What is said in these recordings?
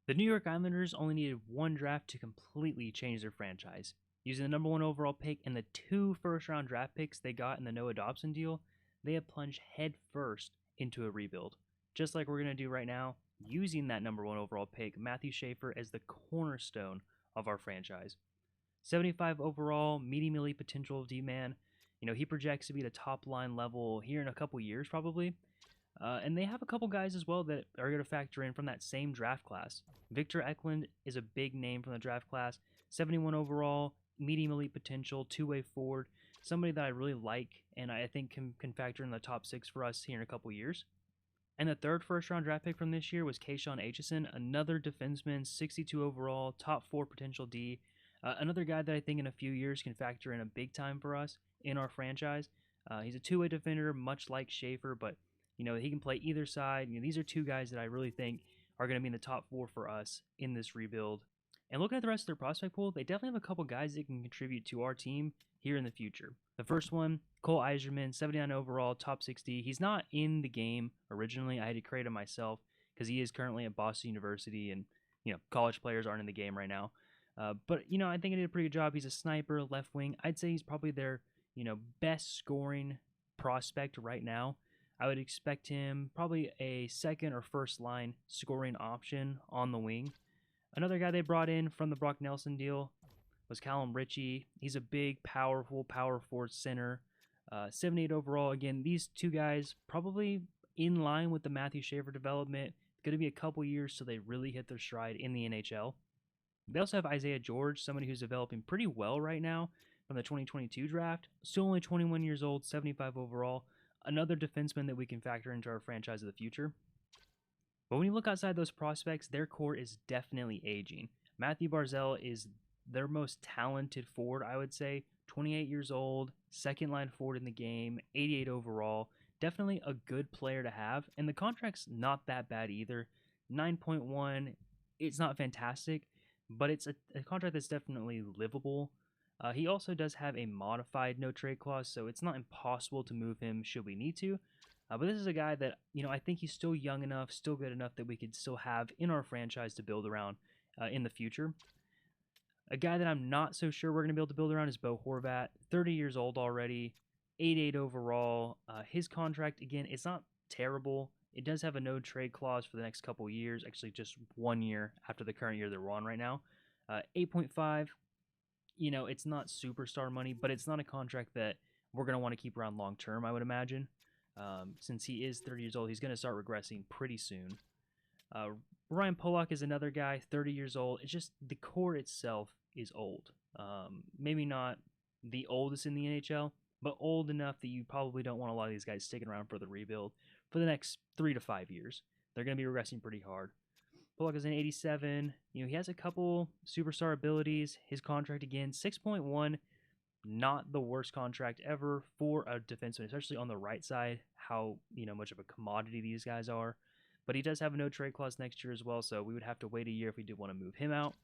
The New York Islanders only needed one draft to completely change their franchise. Using the number one overall pick and the two first round draft picks they got in the Noah Dobson deal, they have plunged headfirst into a rebuild. Just like we're going to do right now, using that number one overall pick, Mathew Schaefer, as the cornerstone of our franchise. 75 overall, medium elite potential of D-man. He projects to be the top line level here in a couple years, probably. And they have a couple guys as well that are going to factor in from that same draft class. Victor Eklund is a big name from the draft class. 71 overall, medium elite potential, two-way forward. Somebody that I really like and I think can factor in the top six for us here in a couple years. And the third first-round draft pick from this year was Kashawn Aitcheson, another defenseman, 62 overall, top four potential D. Another guy that I think in a few years can factor in a big time for us in our franchise. He's a two-way defender, much like Schaefer, but he can play either side. These are two guys that I really think are going to be in the top four for us in this rebuild. And looking at the rest of their prospect pool, they definitely have a couple guys that can contribute to our team here in the future. The first one, Cole Eiserman, 79 overall, top 60. He's not in the game originally. I had to create him myself because he is currently at Boston University, and college players aren't in the game right now. But I think he did a pretty good job. He's a sniper, left wing. I'd say he's probably their best scoring prospect right now. I would expect him probably a second or first line scoring option on the wing. Another guy they brought in from the Brock Nelson deal was Calum Ritchie. He's a big, powerful, power forward center. 78 overall. Again, these two guys probably in line with the Mathew Schaefer development. It's going to be a couple years till they really hit their stride in the NHL. They also have Isaiah George, somebody who's developing pretty well right now from the 2022 draft. Still only 21 years old, 75 overall. Another defenseman that we can factor into our franchise of the future. But when you look outside those prospects, their core is definitely aging. Matthew Barzal is their most talented forward, I would say. 28 years old, second line forward in the game, 88 overall. Definitely a good player to have. And the contract's not that bad either. 9.1, it's not fantastic, but it's a contract that's definitely livable. He also does have a modified no trade clause, so it's not impossible to move him should we need to. But this is a guy that, I think he's still young enough, still good enough that we could still have in our franchise to build around in the future. A guy that I'm not so sure we're going to be able to build around is Bo Horvat, 30 years old already, 88 overall. His contract, again, it's not terrible. It does have a no trade clause for the next couple years, actually just 1 year after the current year that we're on right now. 8.5. It's not superstar money, but it's not a contract that we're going to want to keep around long term, I would imagine. Since he is 30 years old, he's going to start regressing pretty soon. Ryan Pollock is another guy, 30 years old. It's just the core itself is old. Maybe not the oldest in the NHL, but old enough that you probably don't want a lot of these guys sticking around for the rebuild for the next 3 to 5 years. They're going to be regressing pretty hard. Pollock is an 87. He has a couple superstar abilities. His contract, again, 6.1. Not the worst contract ever for a defenseman, especially on the right side, how much of a commodity these guys are. But he does have a no trade clause next year as well, so we would have to wait a year if we did want to move him out.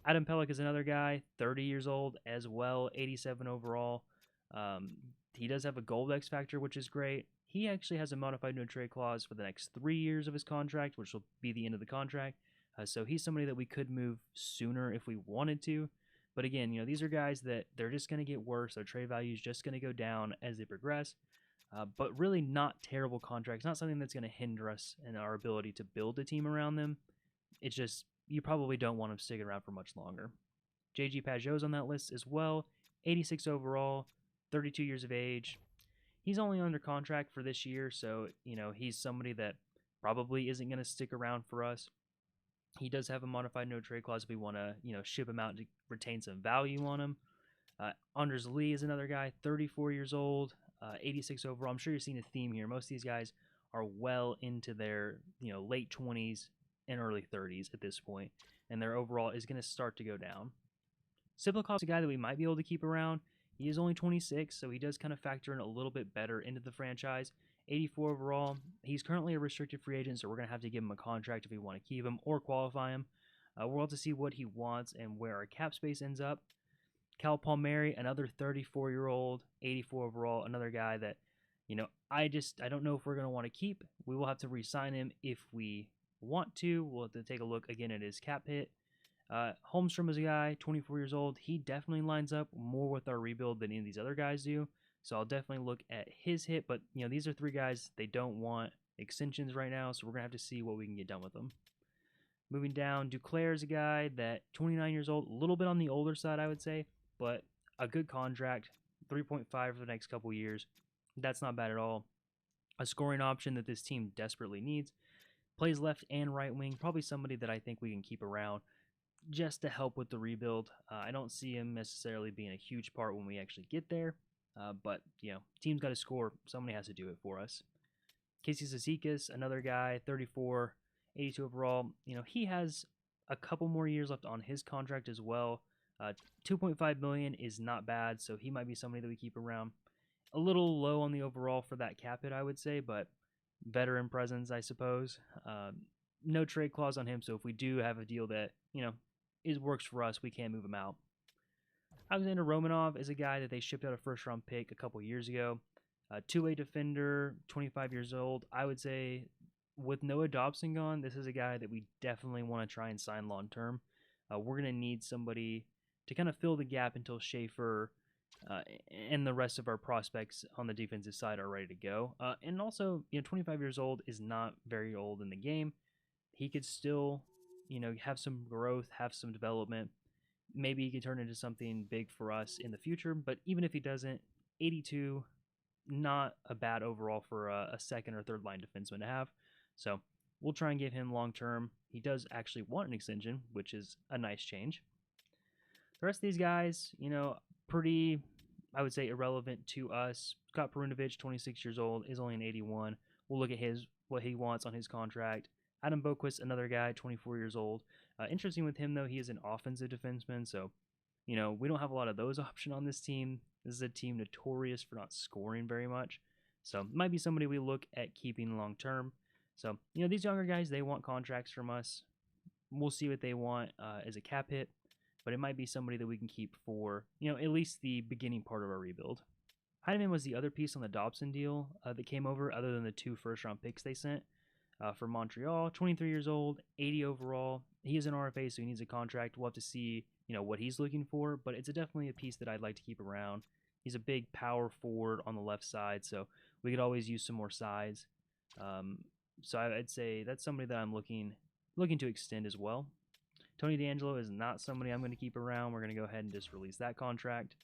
Adam Pelech is another guy, 30 years old as well, 87 overall. He does have a gold X factor, which is great. He actually has a modified no trade clause for the next 3 years of his contract, which will be the end of the contract. So he's somebody that we could move sooner if we wanted to. But again, these are guys that they're just going to get worse. Their trade value is just going to go down as they progress. But really not terrible contracts. Not something that's going to hinder us in our ability to build a team around them. It's just you probably don't want them sticking around for much longer. JG Pageau's on that list as well. 86 overall, 32 years of age. He's only under contract for this year, so he's somebody that probably isn't going to stick around for us. He does have a modified no trade clause if we want to, ship him out to retain some value on him. Anders Lee is another guy, 34 years old, 86 overall. I'm sure you're seeing a theme here. Most of these guys are well into their, late 20s and early 30s at this point, and their overall is going to start to go down. Siplikov's a guy that we might be able to keep around. He is only 26, so he does kind of factor in a little bit better into the franchise. 84 overall. He's currently a restricted free agent, so we're going to have to give him a contract if we want to keep him or qualify him. We'll have to see what he wants and where our cap space ends up. Cal Palmieri, another 34-year-old, 84 overall, another guy that, I don't know if we're going to want to keep. We will have to re-sign him if we want to. We'll have to take a look again at his cap hit. Holmstrom is a guy, 24 years old. He definitely lines up more with our rebuild than any of these other guys do. So I'll definitely look at his hit. But, these are three guys, they don't want extensions right now. So we're going to have to see what we can get done with them. Moving down, Duclair is a guy that 29 years old, a little bit on the older side, I would say, but a good contract, 3.5 for the next couple years. That's not bad at all. A scoring option that this team desperately needs. Plays left and right wing, probably somebody that I think we can keep around just to help with the rebuild. I don't see him necessarily being a huge part when we actually get there, but team's got to score. Somebody has to do it for us. Casey Cizikas, another guy, 34, 82 overall. He has a couple more years left on his contract as well. 2.5 million is not bad, so he might be somebody that we keep around. A little low on the overall for that cap hit, I would say, but veteran presence, I suppose. No trade clause on him, so if we do have a deal that works for us, we can move him out. Alexander Romanov is a guy that they shipped out a first-round pick a couple years ago. Two-way defender, 25 years old. I would say with Noah Dobson gone, this is a guy that we definitely want to try and sign long-term. We're going to need somebody to kind of fill the gap until Schaefer and the rest of our prospects on the defensive side are ready to go. And also, 25 years old is not very old in the game. He could still, have some growth, have some development. Maybe he could turn into something big for us in the future. But even if he doesn't, 82, not a bad overall for a second or third line defenseman to have. So we'll try and give him long term. He does actually want an extension, which is a nice change. The rest of these guys, pretty, I would say, irrelevant to us. Scott Perunovich, 26 years old, is only an 81. We'll look at what he wants on his contract. Adam Boquist, another guy, 24 years old. Interesting with him, though, he is an offensive defenseman, so, we don't have a lot of those options on this team. This is a team notorious for not scoring very much, so it might be somebody we look at keeping long term. So, these younger guys, they want contracts from us. We'll see what they want as a cap hit, but it might be somebody that we can keep for, at least the beginning part of our rebuild. Heineman was the other piece on the Dobson deal that came over, other than the 2 first-round picks they sent for Montreal. 23 years old, 80 overall. He is an RFA, so he needs a contract. We'll have to see, what he's looking for, but it's definitely a piece that I'd like to keep around. He's a big power forward on the left side, so we could always use some more size. So I'd say that's somebody that I'm looking to extend as well. Tony DeAngelo is not somebody I'm going to keep around. We're going to go ahead and just release that contract.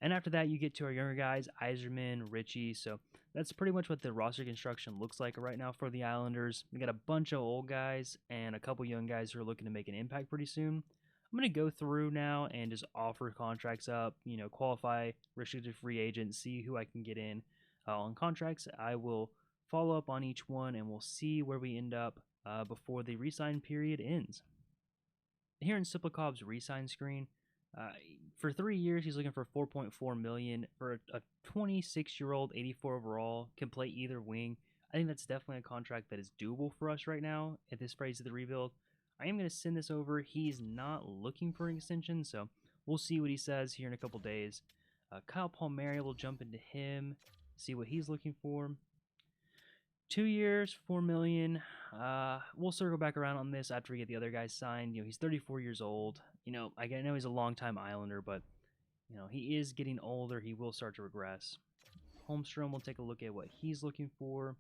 And after that, you get to our younger guys, Eiserman, Ritchie. So that's pretty much what the roster construction looks like right now for the Islanders. We got a bunch of old guys and a couple young guys who are looking to make an impact pretty soon. I'm going to go through now and just offer contracts up, qualify restricted free agents, see who I can get in on contracts. I will follow up on each one, and we'll see where we end up before the re-sign period ends. Here in Siplikov's re-sign screen, for 3 years, he's looking for $4.4 million for a 26-year-old, 84 overall, can play either wing. I think that's definitely a contract that is doable for us right now at this phase of the rebuild. I am going to send this over. He's not looking for an extension, so we'll see what he says here in a couple days. Kyle Palmieri, will jump into him, see what he's looking for. 2 years, $4 million. We'll circle back around on this after we get the other guys signed. He's 34 years old. I know he's a long-time Islander, but he is getting older. He will start to regress. Holmstrom, we'll take a look at what he's looking for.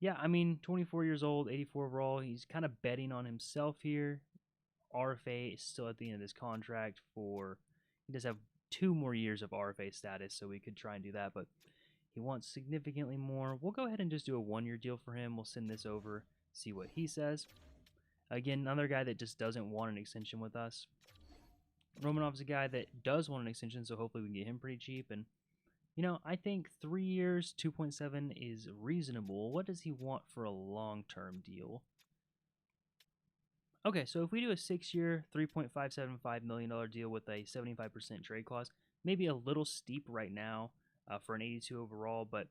Yeah, 24 years old, 84 overall. He's kind of betting on himself here. RFA is still at the end of this contract he does have 2 more years of RFA status, so we could try and do that, but he wants significantly more. We'll go ahead and just do a 1-year deal for him. We'll send this over, see what he says. Again, another guy that just doesn't want an extension with us. Romanov's a guy that does want an extension, so hopefully we can get him pretty cheap. And, I think 3 years, 2.7 is reasonable. What does he want for a long-term deal? Okay, so if we do a 6-year, $3.575 million deal with a 75% trade clause, maybe a little steep right now for an 82 overall, but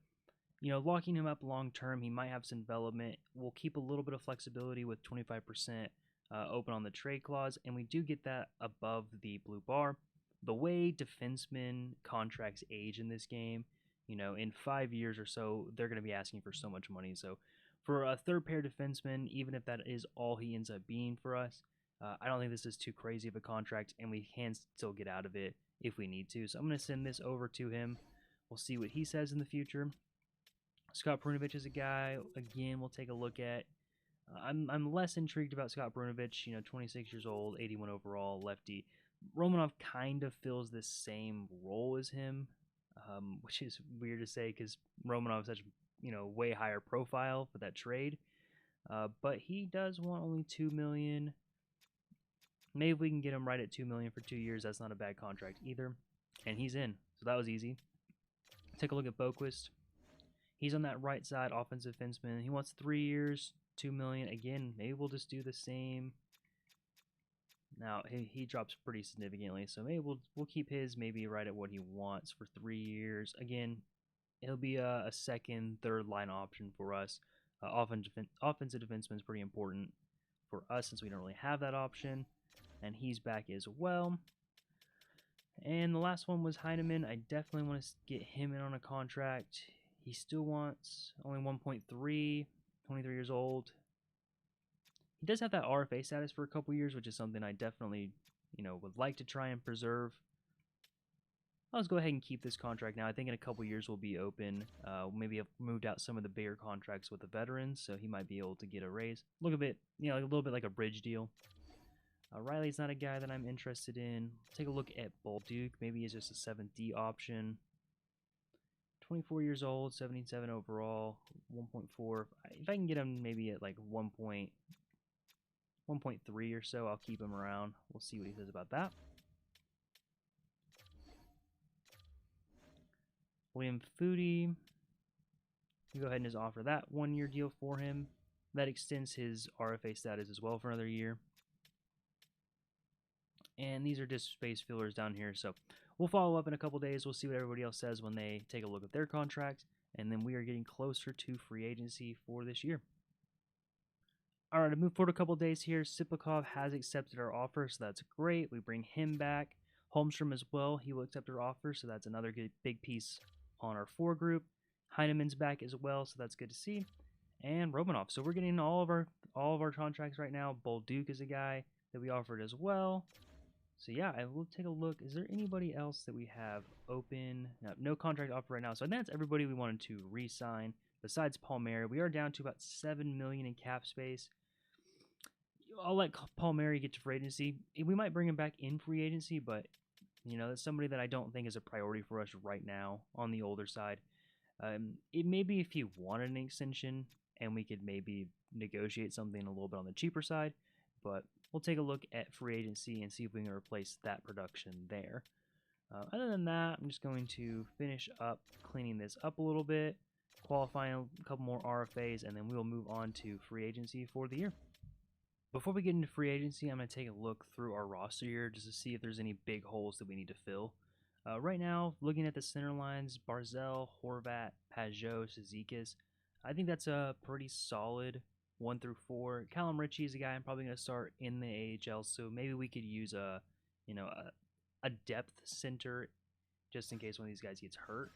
locking him up long term, he might have some development. We'll keep a little bit of flexibility with 25% open on the trade clause, and we do get that above the blue bar. The way defensemen contracts age in this game, in 5 years or so, they're going to be asking for so much money. So For a third pair defenseman, even if that is all he ends up being for us, I don't think this is too crazy of a contract, and we can still get out of it if we need to. So I'm going to send this over to him. We'll see what he says in the future. Scott Brunovich is a guy, again, we'll take a look at. I'm less intrigued about Scott Brunovich, 26 years old, 81 overall, lefty. Romanov kind of fills the same role as him, which is weird to say because Romanov is such way higher profile for that trade. But he does want only $2 million. Maybe we can get him right at $2 million for 2 years. That's not a bad contract either. And he's in, so that was easy. Take a look at Boquist. He's on that right side, offensive defenseman. He wants 3 years, $2 million. Again, maybe we'll just do the same. Now he drops pretty significantly, so maybe we'll keep his maybe right at what he wants for 3 years. Again, he'll be a second, third line option for us. Offensive defenseman is pretty important for us since we don't really have that option. And he's back as well. And the last one was Heineman. I definitely want to get him in on a contract. He still wants only 1.3, 23 years old. He does have that RFA status for a couple years, which is something I definitely, would like to try and preserve. Let's go ahead and keep this contract now. I think in a couple years we'll be open. Maybe have moved out some of the bigger contracts with the veterans, so he might be able to get a raise. Look a bit, a little bit like a bridge deal. Riley's not a guy that I'm interested in. Take a look at Bolduc. Maybe he's just a 7D option. 24 years old, 77 overall, 1.4. If I can get him maybe at like 1.3 or so, I'll keep him around. We'll see what he says about that. William Foodie. You go ahead and just offer that 1-year deal for him. That extends his RFA status as well for another year. And these are just space fillers down here, so we'll follow up in a couple days. We'll see what everybody else says when they take a look at their contract, and then we are getting closer to free agency for this year. All right, to move forward a couple days here, Siplikov has accepted our offer, so that's great. We bring him back. Holmstrom as well, he will accept our offer, so that's another good big piece on our 4 group. Heineman's back as well, so that's good to see. And Romanov, so we're getting all of our contracts right now. Bolduc is a guy that we offered as well. So yeah, I will take a look. Is there anybody else that we have open? No contract offer right now. So I think that's everybody we wanted to re-sign besides Palmieri. We are down to about $7 million in cap space. I'll let Palmieri get to free agency. We might bring him back in free agency, but that's somebody that I don't think is a priority for us right now on the older side. It may be if he wanted an extension and we could maybe negotiate something a little bit on the cheaper side, but we'll take a look at free agency and see if we can replace that production there. Other than that, I'm just going to finish up cleaning this up a little bit, qualifying a couple more RFAs, and then we'll move on to free agency for the year. Before we get into free agency, I'm going to take a look through our roster here just to see if there's any big holes that we need to fill. Right now, looking at the center lines, Barzal, Horvat, Pajot, Zizekas, I think that's a pretty solid 1 through 4. Calum Ritchie is a guy I'm probably going to start in the AHL, so maybe we could use a depth center just in case one of these guys gets hurt.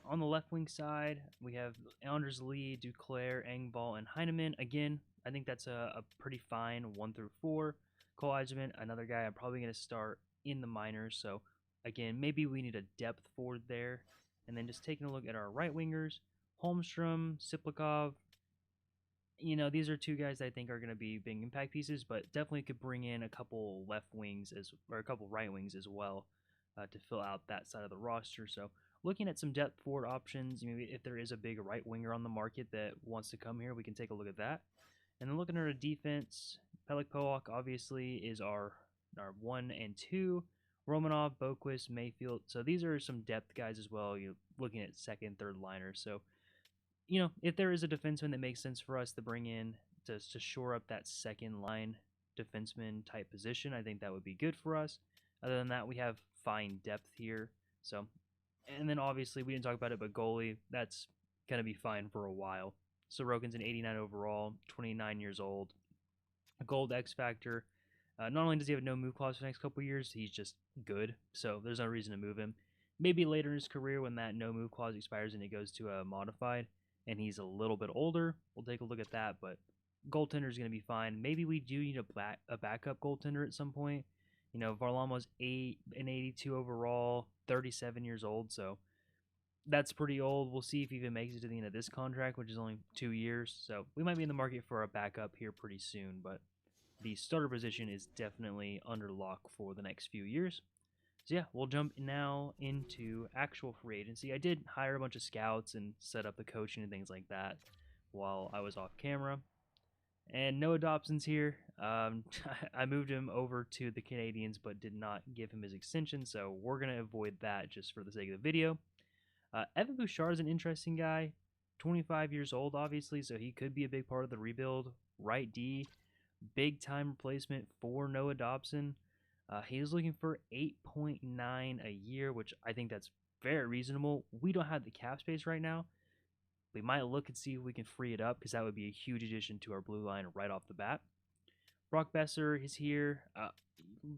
On the left wing side, we have Anders Lee, Duclair, Engvall, and Heineman. Again, I think that's a pretty fine 1 through 4. Cole Eiserman, another guy I'm probably going to start in the minors, so again, maybe we need a depth forward there. And then just taking a look at our right wingers, Holmstrom, Siplikov. These are 2 guys that I think are going to be big impact pieces, but definitely could bring in a couple left wings or a couple right wings as well to fill out that side of the roster. So looking at some depth forward options, maybe if there is a big right winger on the market that wants to come here, we can take a look at that. And then looking at our defense, Pelech Polak obviously is our 1 and 2. Romanov, Boquist, Mayfield. So these are some depth guys as well. You're looking at second, third liners. So, if there is a defenseman that makes sense for us to bring in to shore up that second line defenseman type position, I think that would be good for us. Other than that, we have fine depth here. So, and then obviously we didn't talk about it, but goalie, that's going to be fine for a while. Sorokin's an 89 overall, 29 years old, a gold X factor. Not only does he have no move clause for the next couple years, he's just good. So there's no reason to move him. Maybe later in his career when that no move clause expires and it goes to a modified, and he's a little bit older, we'll take a look at that. But goaltender is going to be fine. Maybe we do need a backup goaltender at some point. You know, Varlamov's an 82 overall, 37 years old, so that's pretty old. We'll see if he even makes it to the end of this contract, which is only 2 years. So we might be in the market for a backup here pretty soon, but the starter position is definitely under lock for the next few years. So yeah, we'll jump now into actual free agency. I did hire a bunch of scouts and set up the coaching and things like that while I was off camera. And Noah Dobson's here. I moved him over to the Canadiens, but did not give him his extension, so we're going to avoid that just for the sake of the video. Evan Bouchard is an interesting guy. 25 years old, obviously, so he could be a big part of the rebuild. Right D, big-time replacement for Noah Dobson. He was looking for $8.9 a year, which I think that's very reasonable. We don't have the cap space right now. We might look and see if we can free it up, because that would be a huge addition to our blue line right off the bat. Brock Boeser is here.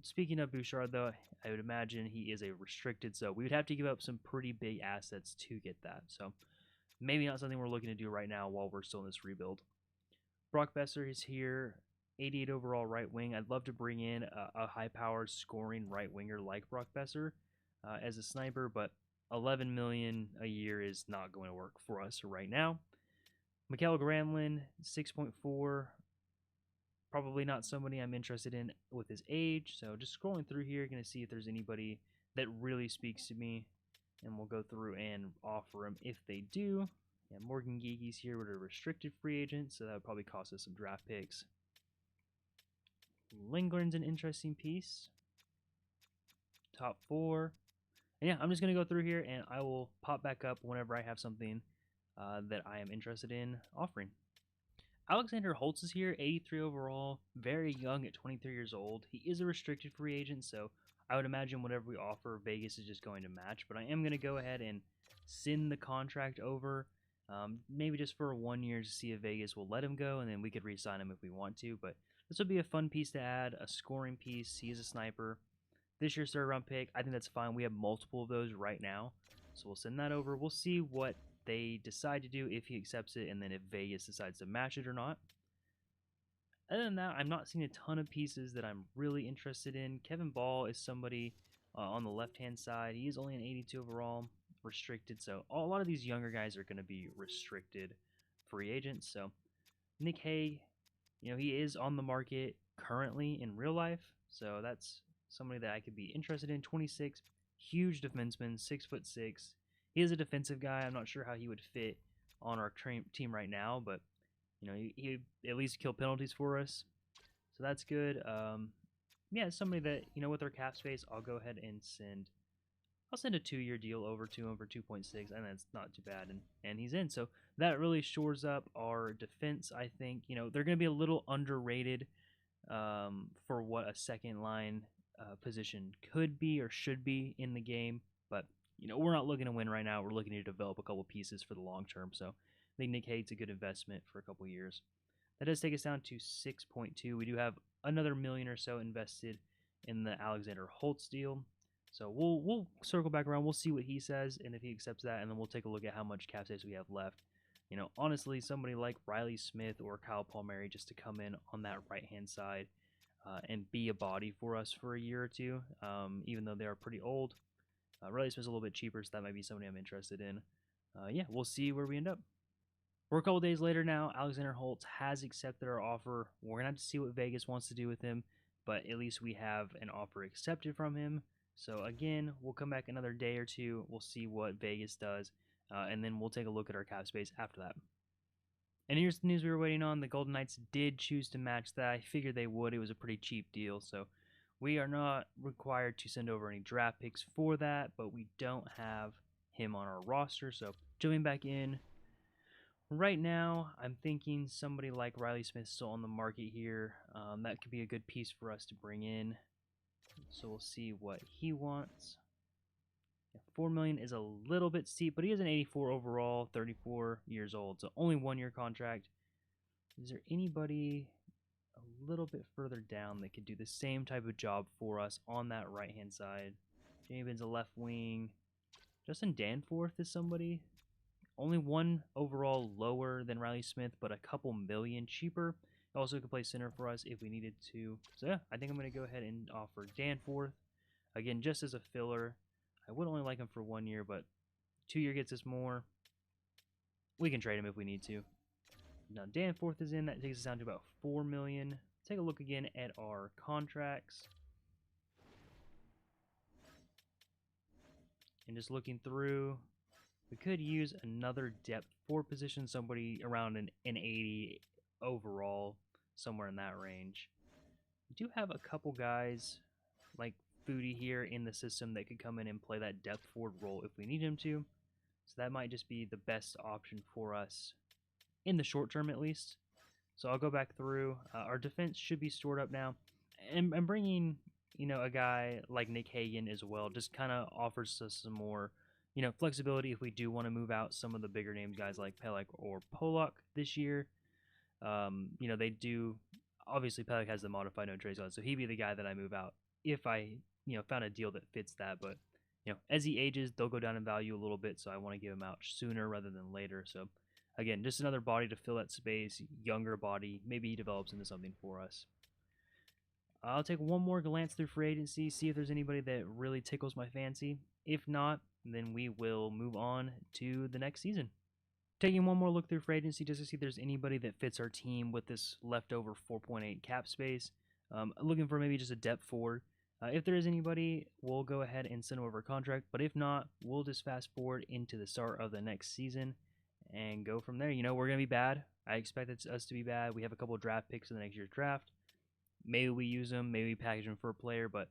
Speaking of Bouchard, though, I would imagine he is a restricted, so we would have to give up some pretty big assets to get that. So maybe not something we're looking to do right now while we're still in this rebuild. Brock Boeser is here. 88 overall right wing. I'd love to bring in a high-powered scoring right winger like Brock Boeser as a sniper, but $11 million a year is not going to work for us right now. Mikael Granlund, 6.4. Probably not somebody I'm interested in with his age. So just scrolling through here, going to see if there's anybody that really speaks to me, and we'll go through and offer them if they do. Yeah, Morgan Geeky's here with a restricted free agent, so that would probably cost us some draft picks. Lindgren's an interesting piece. Top 4. And yeah, I'm just going to go through here, and I will pop back up whenever I have something that I am interested in offering. Alexander Holtz is here, 83 overall, very young at 23 years old. He is a restricted free agent, so I would imagine whatever we offer, Vegas is just going to match. But I am going to go ahead and send the contract over, maybe just for 1 year to see if Vegas will let him go, and then we could re-sign him if we want to. But this would be a fun piece to add, a scoring piece. He is a sniper. This year's third-round pick, I think that's fine. We have multiple of those right now, so we'll send that over. We'll see what they decide to do, if he accepts it, and then if Vegas decides to match it or not. Other than that, I'm not seeing a ton of pieces that I'm really interested in. Kevin Ball is somebody on the left-hand side. He is only an 82 overall, restricted, so a lot of these younger guys are going to be restricted free agents. So Nick Hay, you know, he is on the market currently in real life, so that's somebody that I could be interested in. 26, huge defenseman, 6'6". He is a defensive guy. I'm not sure how he would fit on our team right now, but you know, he at least kill penalties for us, so that's good. Yeah, somebody that, you know, with our cap space, I'll go ahead and send. I'll send a 2-year deal over to him for 2.6, and that's not too bad, and he's in. So that really shores up our defense. I think, you know, they're going to be a little underrated for what a second line position could be or should be in the game, but you know, we're not looking to win right now. We're looking to develop a couple pieces for the long term. So I think Nick Hade's a good investment for a couple years. That does take us down to 6.2. We do have another $1 million or so invested in the Alexander Holtz deal. So we'll circle back around. We'll see what he says, and if he accepts that, and then we'll take a look at how much cap space we have left. You know, honestly, somebody like Riley Smith or Kyle Palmieri just to come in on that right-hand side and be a body for us for a year or two, even though they are pretty old. Riley Smith's a little bit cheaper, so that might be somebody I'm interested in. Yeah, we'll see where we end up. We're a couple days later now. Alexander Holtz has accepted our offer. We're going to have to see what Vegas wants to do with him, but at least we have an offer accepted from him. So again, we'll come back another day or two. We'll see what Vegas does, and then we'll take a look at our cap space after that. And here's the news we were waiting on. The Golden Knights did choose to match that. I figured they would. It was a pretty cheap deal, so we are not required to send over any draft picks for that, but we don't have him on our roster. So jumping back in, right now I'm thinking somebody like Riley Smith still on the market here. That could be a good piece for us to bring in. So we'll see what he wants. Yeah, $4 million is a little bit steep, but he is an 84 overall, 34 years old, so only 1-year contract. Is there anybody a little bit further down that could do the same type of job for us on that right-hand side? Jamie Ben's a left wing. Justin Danforth is somebody Only one overall lower than Riley Smith, but a couple million cheaper. Also could play center for us if we needed to. So yeah, I think I'm going to go ahead and offer Danforth. Again, just as a filler. I would only like him for 1 year, but 2 year gets us more. We can trade him if we need to. Now Danforth is in. That takes us down to about 4 million. Take a look again at our contracts. And just looking through, we could use another depth forward position, somebody around an 80 overall, somewhere in that range. We do have a couple guys like Foodie here in the system that could come in and play that depth forward role if we need him to. So that might just be the best option for us in the short term, at least. So I'll go back through. Our defense should be stored up now. And I'm bringing, a guy like Nick Hagan as well. Just kind of offers us some more, flexibility if we do want to move out some of the bigger names, guys like Pelech or Polak this year. They do. Obviously, Pelech has the modified no trade clause, so he'd be the guy that I move out if I, found a deal that fits that. But, as he ages, they'll go down in value a little bit, so I want to give him out sooner rather than later. So, again, just another body to fill that space, younger body. Maybe he develops into something for us. I'll take one more glance through free agency, see if there's anybody that really tickles my fancy. If not, then we will move on to the next season. Taking one more look through free agency just to see if there's anybody that fits our team with this leftover 4.8 cap space. Looking for maybe just a depth forward. If there is anybody, we'll go ahead and send over a contract. But if not, we'll just fast forward into the start of the next season and go from there. We're going to be bad. I expect us to be bad. We have a couple of draft picks in the next year's draft. Maybe we use them. Maybe we package them for a player. But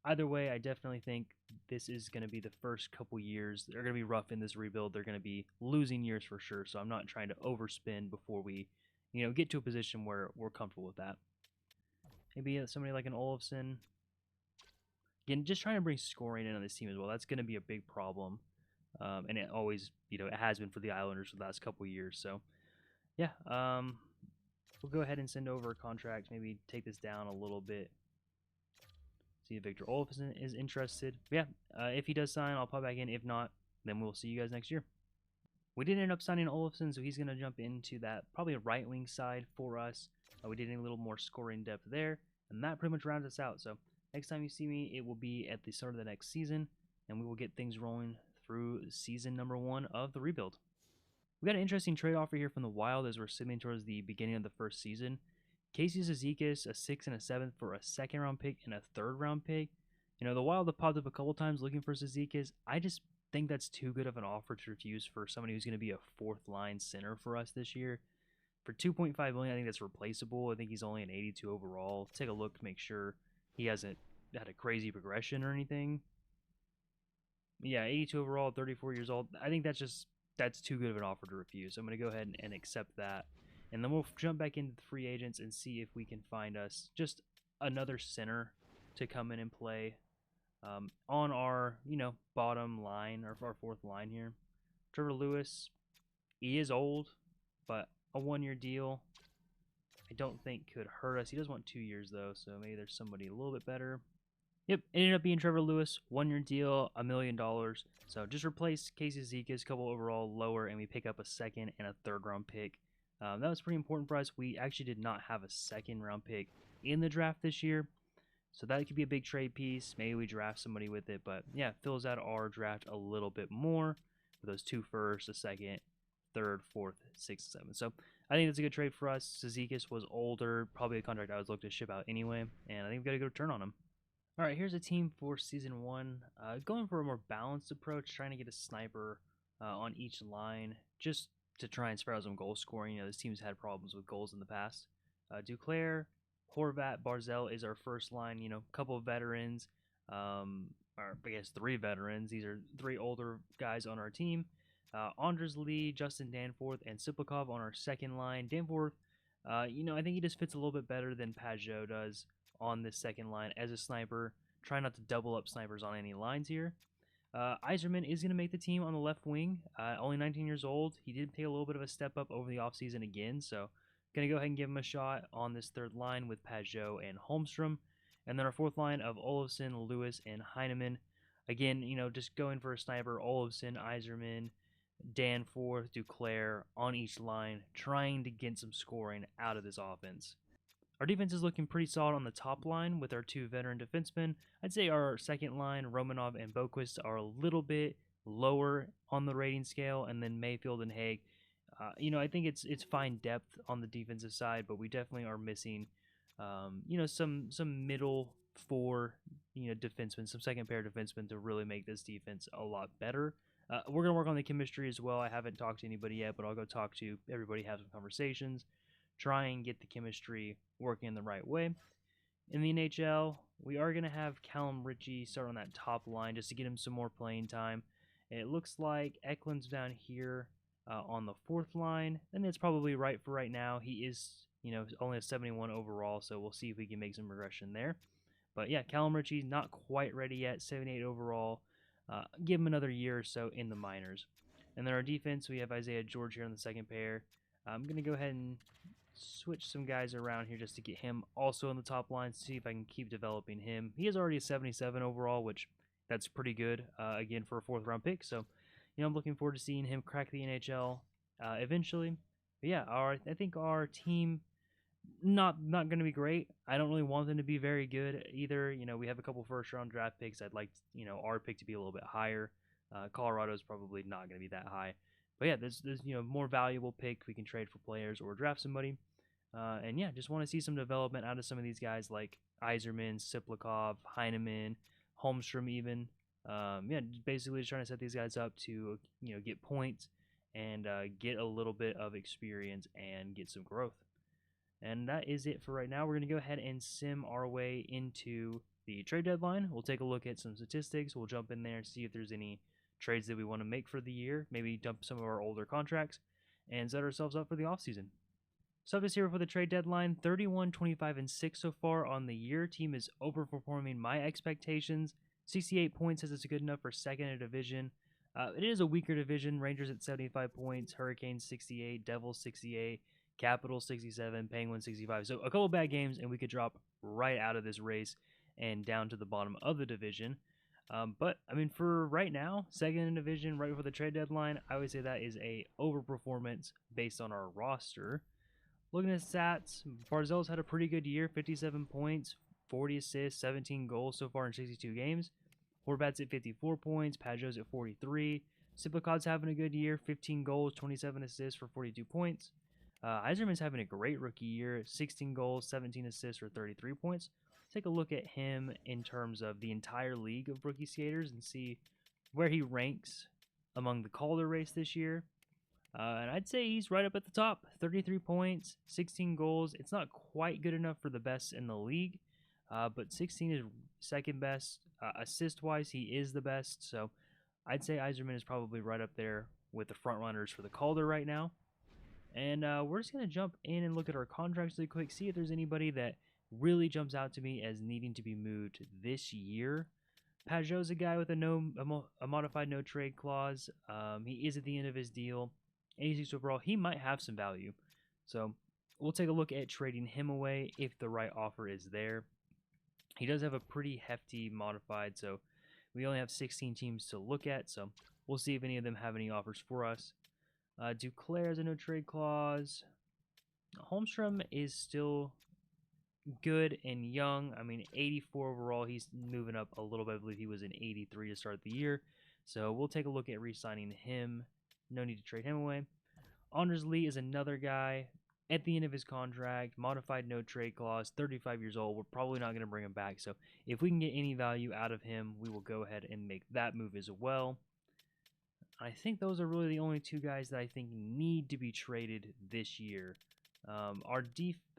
either way, I definitely think this is going to be the first couple years. They're going to be rough in this rebuild. They're going to be losing years for sure. So I'm not trying to overspend before we, get to a position where we're comfortable with that. Maybe somebody like an Olofsson. Again, just trying to bring scoring in on this team as well. That's going to be a big problem. And it always, it has been for the Islanders for the last couple years. So, yeah, we'll go ahead and send over a contract. Maybe take this down a little bit. See if Victor Olofsson is interested. But yeah, if he does sign, I'll pop back in. If not, then we'll see you guys next year. We did end up signing Olofsson, so he's going to jump into that probably a right wing side for us. We did need a little more scoring depth there, and that pretty much rounds us out. So next time you see me, it will be at the start of the next season, and we will get things rolling through season number 1 of the rebuild. We got an interesting trade offer here from the Wild as we're sitting towards the beginning of the first season. Casey Zizekas, a 6th and a 7th for a 2nd round pick and a 3rd round pick. The Wild have popped up a couple times looking for Zizekas. I just think that's too good of an offer to refuse for somebody who's going to be a 4th line center for us this year. For $2.5 million, I think that's replaceable. I think he's only an 82 overall. Take a look to make sure he hasn't had a crazy progression or anything. Yeah, 82 overall, 34 years old. I think that's too good of an offer to refuse. So I'm going to go ahead and accept that. And then we'll jump back into the free agents and see if we can find us just another center to come in and play on our, bottom line, or our 4th line here. Trevor Lewis, he is old, but a 1-year deal I don't think could hurt us. He does want 2 years, though, so maybe there's somebody a little bit better. Yep, it ended up being Trevor Lewis, 1-year deal, $1 million. So just replace Casey Zizekas, couple overall lower, and we pick up a 2nd and a 3rd round pick. That was pretty important for us. We actually did not have a 2nd round pick in the draft this year, so that could be a big trade piece. Maybe we draft somebody with it, but yeah, fills out our draft a little bit more with those 2 firsts, a 2nd, 3rd, 4th, 6th, 7th. So I think that's a good trade for us. Zizekas was older, probably a contract I was looking to ship out anyway, and I think we've got a good return on him. All right, here's a team for season 1. Going for a more balanced approach, trying to get a sniper on each line, just to try and spread out some goal scoring. This team's had problems with goals in the past. Duclair, Horvat, Barzell is our first line. A couple of veterans, or I guess 3 veterans. These are 3 older guys on our team. Andres Lee, Justin Danforth, and Siplikov on our 2nd line. Danforth, I think he just fits a little bit better than Pajot does on this 2nd line as a sniper. Try not to double up snipers on any lines here. Eiserman is going to make the team on the left wing. Only 19 years old. He did take a little bit of a step up over the offseason again, so going to go ahead and give him a shot on this 3rd line with Pajot and Holmstrom. And then our 4th line of Olofsson, Lewis, and Heineman. Again, just going for a sniper, Olofsson, Eiserman, Danforth, Duclair on each line, trying to get some scoring out of this offense. Our defense is looking pretty solid on the top line with our two veteran defensemen. I'd say our second line, Romanov and Boquist, are a little bit lower on the rating scale, and then Mayfield and Haig. I think it's fine depth on the defensive side, but we definitely are missing, some middle four, defensemen, some second pair defensemen to really make this defense a lot better. We're gonna work on the chemistry as well. I haven't talked to anybody yet, but I'll go talk to everybody, have some conversations, try and get the chemistry working in the right way. In the NHL, we are going to have Calum Ritchie start on that top line just to get him some more playing time. It looks like Eklund's down here on the fourth line, and it's probably right for right now. He is, only a 71 overall, so we'll see if we can make some regression there. But yeah, Calum Ritchie not quite ready yet, 78 overall. Give him another year or so in the minors. And then our defense, we have Isaiah George here on the second pair. I'm going to go ahead and switch some guys around here just to get him also in the top line, see if I can keep developing him. He is already a 77 overall, which that's pretty good, again, for a fourth-round pick. So, I'm looking forward to seeing him crack the NHL eventually. But yeah, I think our team, not going to be great. I don't really want them to be very good either. We have a couple first-round draft picks. I'd like, our pick to be a little bit higher. Colorado's probably not going to be that high. But yeah, there's more valuable pick we can trade for players or draft somebody. And yeah, just want to see some development out of some of these guys like Eiserman, Siplikov, Heineman, Holmstrom even. Basically just trying to set these guys up to, get points and get a little bit of experience and get some growth. And that is it for right now. We're going to go ahead and sim our way into the trade deadline. We'll take a look at some statistics. We'll jump in there and see if there's any trades that we want to make for the year, maybe dump some of our older contracts, and set ourselves up for the offseason. So this here for the trade deadline, 31, 25, and 6 so far on the year. Team is overperforming my expectations. 68 points says it's good enough for second in division. It is a weaker division. Rangers at 75 points, Hurricanes 68, Devils 68, Capitals 67, Penguins 65. So a couple bad games, and we could drop right out of this race and down to the bottom of the division. But I mean, for right now, second in division, right before the trade deadline, I would say that is a overperformance based on our roster. Looking at stats, Barzell's had a pretty good year, 57 points, 40 assists, 17 goals so far in 62 games. Horvat's at 54 points, Pajot's at 43. Siplikov's having a good year, 15 goals, 27 assists for 42 points. Eiserman's having a great rookie year, 16 goals, 17 assists for 33 points. Take a look at him in terms of the entire league of rookie skaters and see where he ranks among the Calder race this year. And I'd say he's right up at the top, 33 points, 16 goals. It's not quite good enough for the best in the league, but 16 is second best. Assist-wise, he is the best. So I'd say Eiserman is probably right up there with the front runners for the Calder right now. And we're just going to jump in and look at our contracts really quick, see if there's anybody that really jumps out to me as needing to be moved this year. Pajot's a guy with a modified no trade clause. He is at the end of his deal. 86 overall. He might have some value. So we'll take a look at trading him away if the right offer is there. He does have a pretty hefty modified, so we only have 16 teams to look at. So we'll see if any of them have any offers for us. Duclair has a no trade clause. Holmstrom is still good and young. I mean, 84 overall. He's moving up a little bit. I believe he was an 83 to start the year. So we'll take a look at re-signing him. No need to trade him away. Anders Lee is another guy at the end of his contract. Modified no trade clause. 35 years old. We're probably not going to bring him back. So if we can get any value out of him, we will go ahead and make that move as well. I think those are really the only two guys that I think need to be traded this year. Our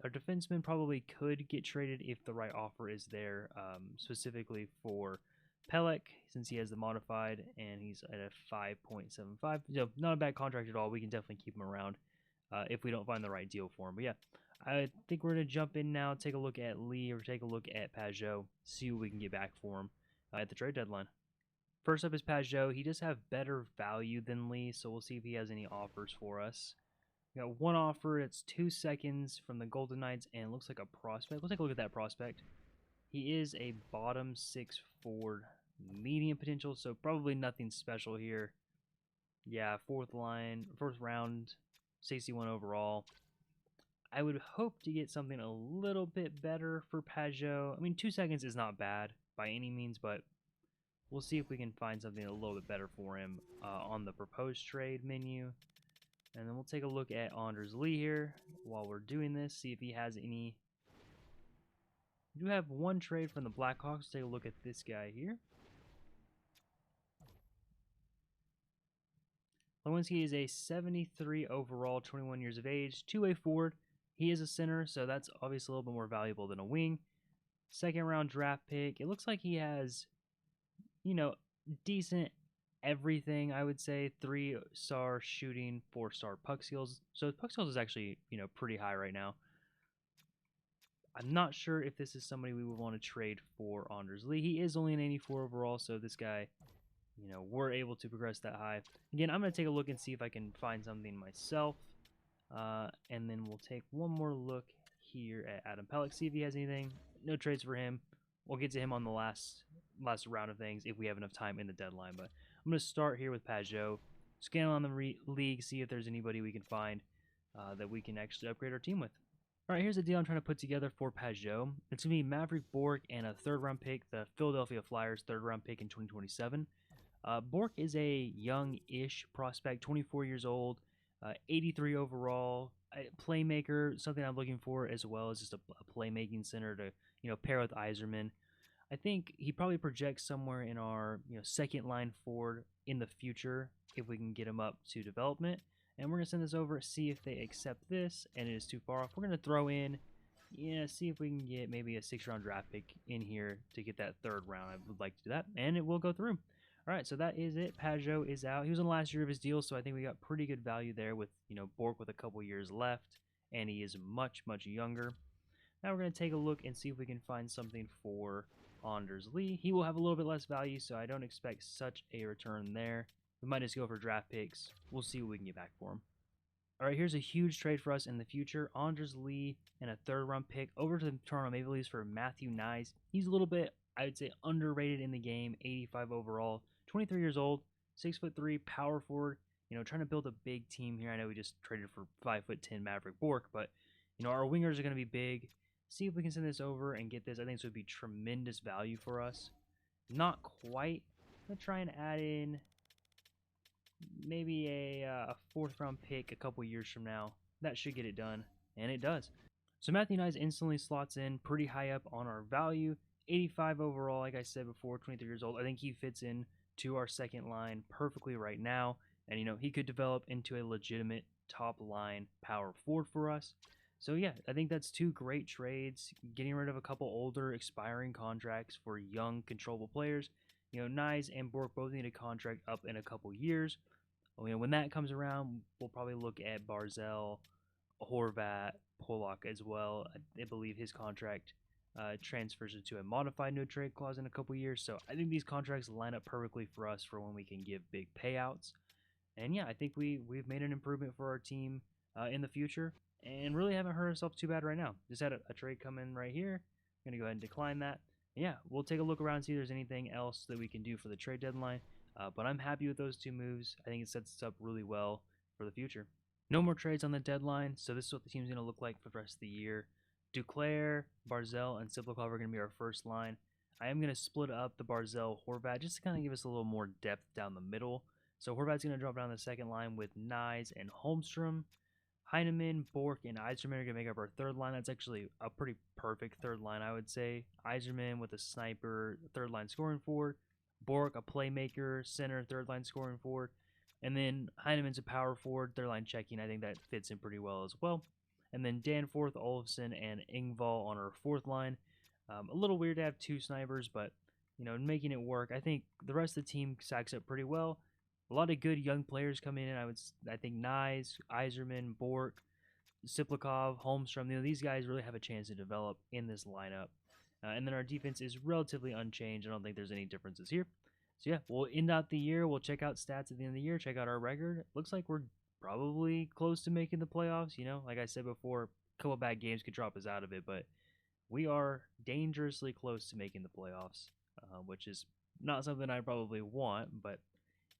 defenseman probably could get traded if the right offer is there, specifically for Pelech, since he has the modified, and he's at a 5.75. So not a bad contract at all. We can definitely keep him around if we don't find the right deal for him. But yeah, I think we're going to jump in now, take a look at Lee, or take a look at Pajot, see what we can get back for him at the trade deadline. First up is Pajot. He does have better value than Lee, so we'll see if he has any offers for us. We got one offer. It's 2 seconds from the Golden Knights, and it looks like a prospect. Let's take a look at that prospect. He is a bottom 6 forward, medium potential, so probably nothing special here. Yeah, fourth round, 61 overall. I would hope to get something a little bit better for Pajot. I mean, 2 seconds is not bad by any means, but we'll see if we can find something a little bit better for him on the proposed trade menu. And then we'll take a look at Anders Lee here while we're doing this, see if he has any. We do have one trade from the Blackhawks. Take a look at this guy here. Lewinsky is a 73 overall, 21 years of age, two-way forward. He is a center, so that's obviously a little bit more valuable than a wing. Second round draft pick. It looks like he has, decent everything, I would say. 3-star shooting, 4-star puck skills. So puck skills is actually, pretty high right now. I'm not sure if this is somebody we would want to trade for Anders Lee. He is only an 84 overall, so this guy, we're able to progress that high. Again, I'm going to take a look and see if I can find something myself. And then we'll take one more look here at Adam Pelech, see if he has anything. No trades for him. We'll get to him on the last round of things if we have enough time in the deadline. But I'm going to start here with Pajot. Scan on the league, see if there's anybody we can find that we can actually upgrade our team with. All right, here's the deal I'm trying to put together for Pajot. It's going to be Maverick Bourque and a third-round pick, the Philadelphia Flyers third-round pick in 2027. Bourque is a young-ish prospect, 24 years old, 83 overall, playmaker, something I'm looking for, as well as just a playmaking center to, pair with Eiserman. I think he probably projects somewhere in our, second line forward in the future if we can get him up to development. And we're going to send this over, see if they accept this, and it is too far off. We're going to throw in, see if we can get maybe a 6th-round draft pick in here to get that 3rd round. I would like to do that, and it will go through. All right, so that is it. Pajot is out. He was in the last year of his deal, so I think we got pretty good value there with, Bourque with a couple years left, and he is much, much younger. Now we're going to take a look and see if we can find something for Anders Lee. He will have a little bit less value, so I don't expect such a return there. We might just go for draft picks. We'll see what we can get back for him. All right, here's a huge trade for us in the future. Anders Lee and a 3rd-round pick over to the Toronto Maple Leafs for Matthew Knies. He's a little bit, I would say, underrated in the game, 85 overall, 23 years old, 6'3", power forward. Trying to build a big team here. I know we just traded for 5'10" Maverick Bourque, but, our wingers are going to be big. See if we can send this over and get this. I think this would be tremendous value for us. Not quite. I'm going to try and add in maybe a 4th-round pick a couple years from now. That should get it done, and it does. So Matthew Knies instantly slots in pretty high up on our value. 85 overall, like I said before, 23 years old. I think he fits in to our second line perfectly right now. And, he could develop into a legitimate top-line power forward for us. So, yeah, I think that's 2 great trades. Getting rid of a couple older, expiring contracts for young, controllable players. Knies and Bourque both need a contract up in a couple years. When that comes around, we'll probably look at Barzal, Horvat, Pollock as well. I believe his contract transfers into a modified no-trade clause in a couple years. So I think these contracts line up perfectly for us for when we can give big payouts. And yeah, I think we've made an improvement for our team in the future and really haven't hurt ourselves too bad right now. Just had a trade come in right here. I'm going to go ahead and decline that. Yeah, we'll take a look around and see if there's anything else that we can do for the trade deadline. But I'm happy with those 2 moves. I think it sets us up really well for the future. No more trades on the deadline, so this is what the team's going to look like for the rest of the year. Duclair, Barzal, and Siplikov are going to be our first line. I am going to split up the Barzal-Horvat just to kind of give us a little more depth down the middle. So Horvat's going to drop down the second line with Knies and Holmstrom. Heineman, Bourque, and Eiserman are going to make up our 3rd line. That's actually a pretty perfect 3rd line, I would say. Eiserman with a sniper, 3rd line scoring forward. Bourque, a playmaker, center, 3rd line scoring forward. And then Heineman's a power forward, 3rd line checking. I think that fits in pretty well as well. And then Danforth, Olofsson, and Engvall on our 4th line. A little weird to have 2 snipers, but, making it work. I think the rest of the team stacks up pretty well. A lot of good young players come in. I think Knies, Eiserman, Bourque, Siplikov, Holmstrom. These guys really have a chance to develop in this lineup. And then our defense is relatively unchanged. I don't think there's any differences here. So yeah, we'll end out the year. We'll check out stats at the end of the year. Check out our record. Looks like we're probably close to making the playoffs. Like I said before, a couple bad games could drop us out of it, but we are dangerously close to making the playoffs, which is not something I probably want, but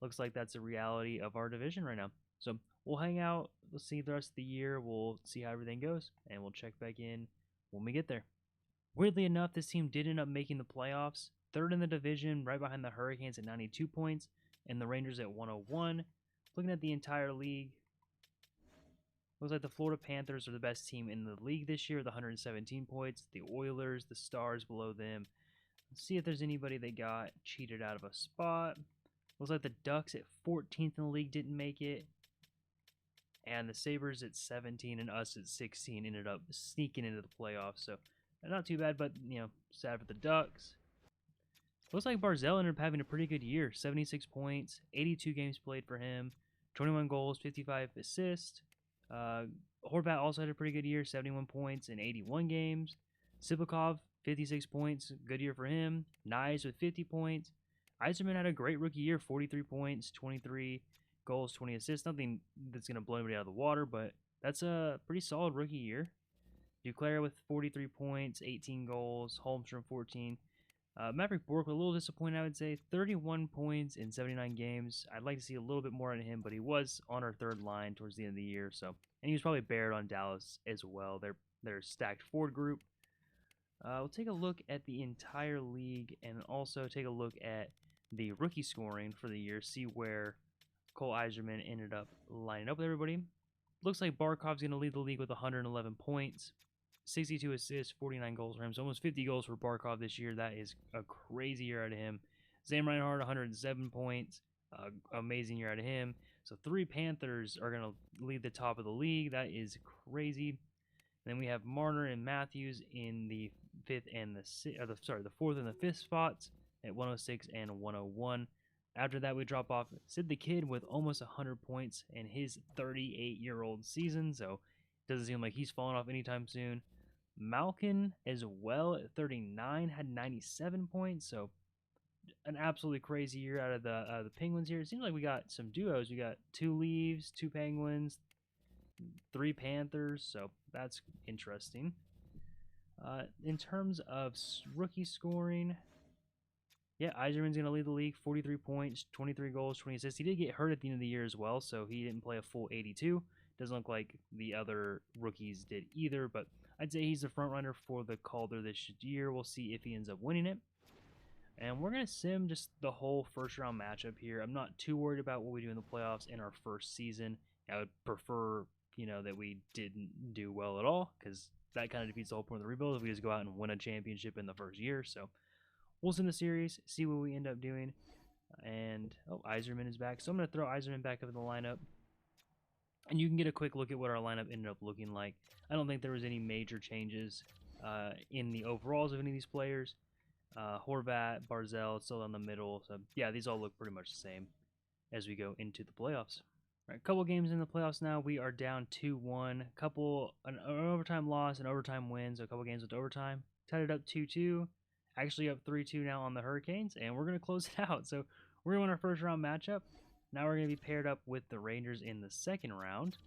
looks like that's a reality of our division right now. So we'll hang out. We'll see the rest of the year. We'll see how everything goes, and we'll check back in when we get there. Weirdly enough, this team did end up making the playoffs, third in the division, right behind the Hurricanes at 92 points, and the Rangers at 101. Looking at the entire league, looks like the Florida Panthers are the best team in the league this year with 117 points. The Oilers, the Stars below them. Let's see if there's anybody that got cheated out of a spot. Looks like the Ducks at 14th in the league didn't make it. And the Sabres at 17 and us at 16 ended up sneaking into the playoffs. So not too bad, but, sad for the Ducks. Looks like Barzal ended up having a pretty good year. 76 points, 82 games played for him, 21 goals, 55 assists. Horvat also had a pretty good year, 71 points in 81 games. Sibikov, 56 points, good year for him. Nyes with 50 points. Eiserman had a great rookie year, 43 points, 23 goals, 20 assists. Nothing that's going to blow anybody out of the water, but that's a pretty solid rookie year. Duclair with 43 points, 18 goals. Holmstrom, 14. Maverick Bourque, a little disappointed, I would say. 31 points in 79 games. I'd like to see a little bit more out of him, but he was on our third line towards the end of the year. So, and he was probably bared on Dallas as well. They're stacked forward group. We'll take a look at the entire league and also take a look at the rookie scoring for the year. See where Cole Eiserman ended up lining up with everybody. Looks like Barkov's going to lead the league with 111 points. 62 assists, 49 goals for him. So almost 50 goals for Barkov this year. That is a crazy year out of him. Sam Reinhart, 107 points. Amazing year out of him. So 3 Panthers are going to lead the top of the league. That is crazy. And then we have Marner and Matthews in the the 4th and the 5th spots at 106 and 101. After that, we drop off Sid the Kid with almost 100 points in his 38-year-old season. So it doesn't seem like he's falling off anytime soon. Malkin as well at 39 had 97 points, so an absolutely crazy year out of the Penguins here. It seems like we got some duos. We got 2 Leaves, 2 Penguins, 3 Panthers, so that's interesting. In terms of rookie scoring, yeah, Eiserman's going to lead the league, 43 points, 23 goals, 20 assists. He did get hurt at the end of the year as well, so he didn't play a full 82. Doesn't look like the other rookies did either, but I'd say he's the front runner for the Calder this year. We'll see if he ends up winning it. And we're going to sim just the whole first round matchup here. I'm not too worried about what we do in the playoffs in our first season. I would prefer, that we didn't do well at all, because that kind of defeats the whole point of the rebuild if we just go out and win a championship in the first year. So we'll sim the series, see what we end up doing. And, Eiserman is back. So I'm going to throw Eiserman back up in the lineup. And you can get a quick look at what our lineup ended up looking like. I don't think there was any major changes in the overalls of any of these players. Horvat, Barzal, still in the middle. So, yeah, these all look pretty much the same as we go into the playoffs. All right, a couple games in the playoffs now. We are down 2-1. An overtime loss, an overtime win. So a couple games with overtime. Tied it up 2-2. Actually up 3-2 now on the Hurricanes. And we're going to close it out. So we're going to win our first round matchup. Now we're going to be paired up with the Rangers in the second round.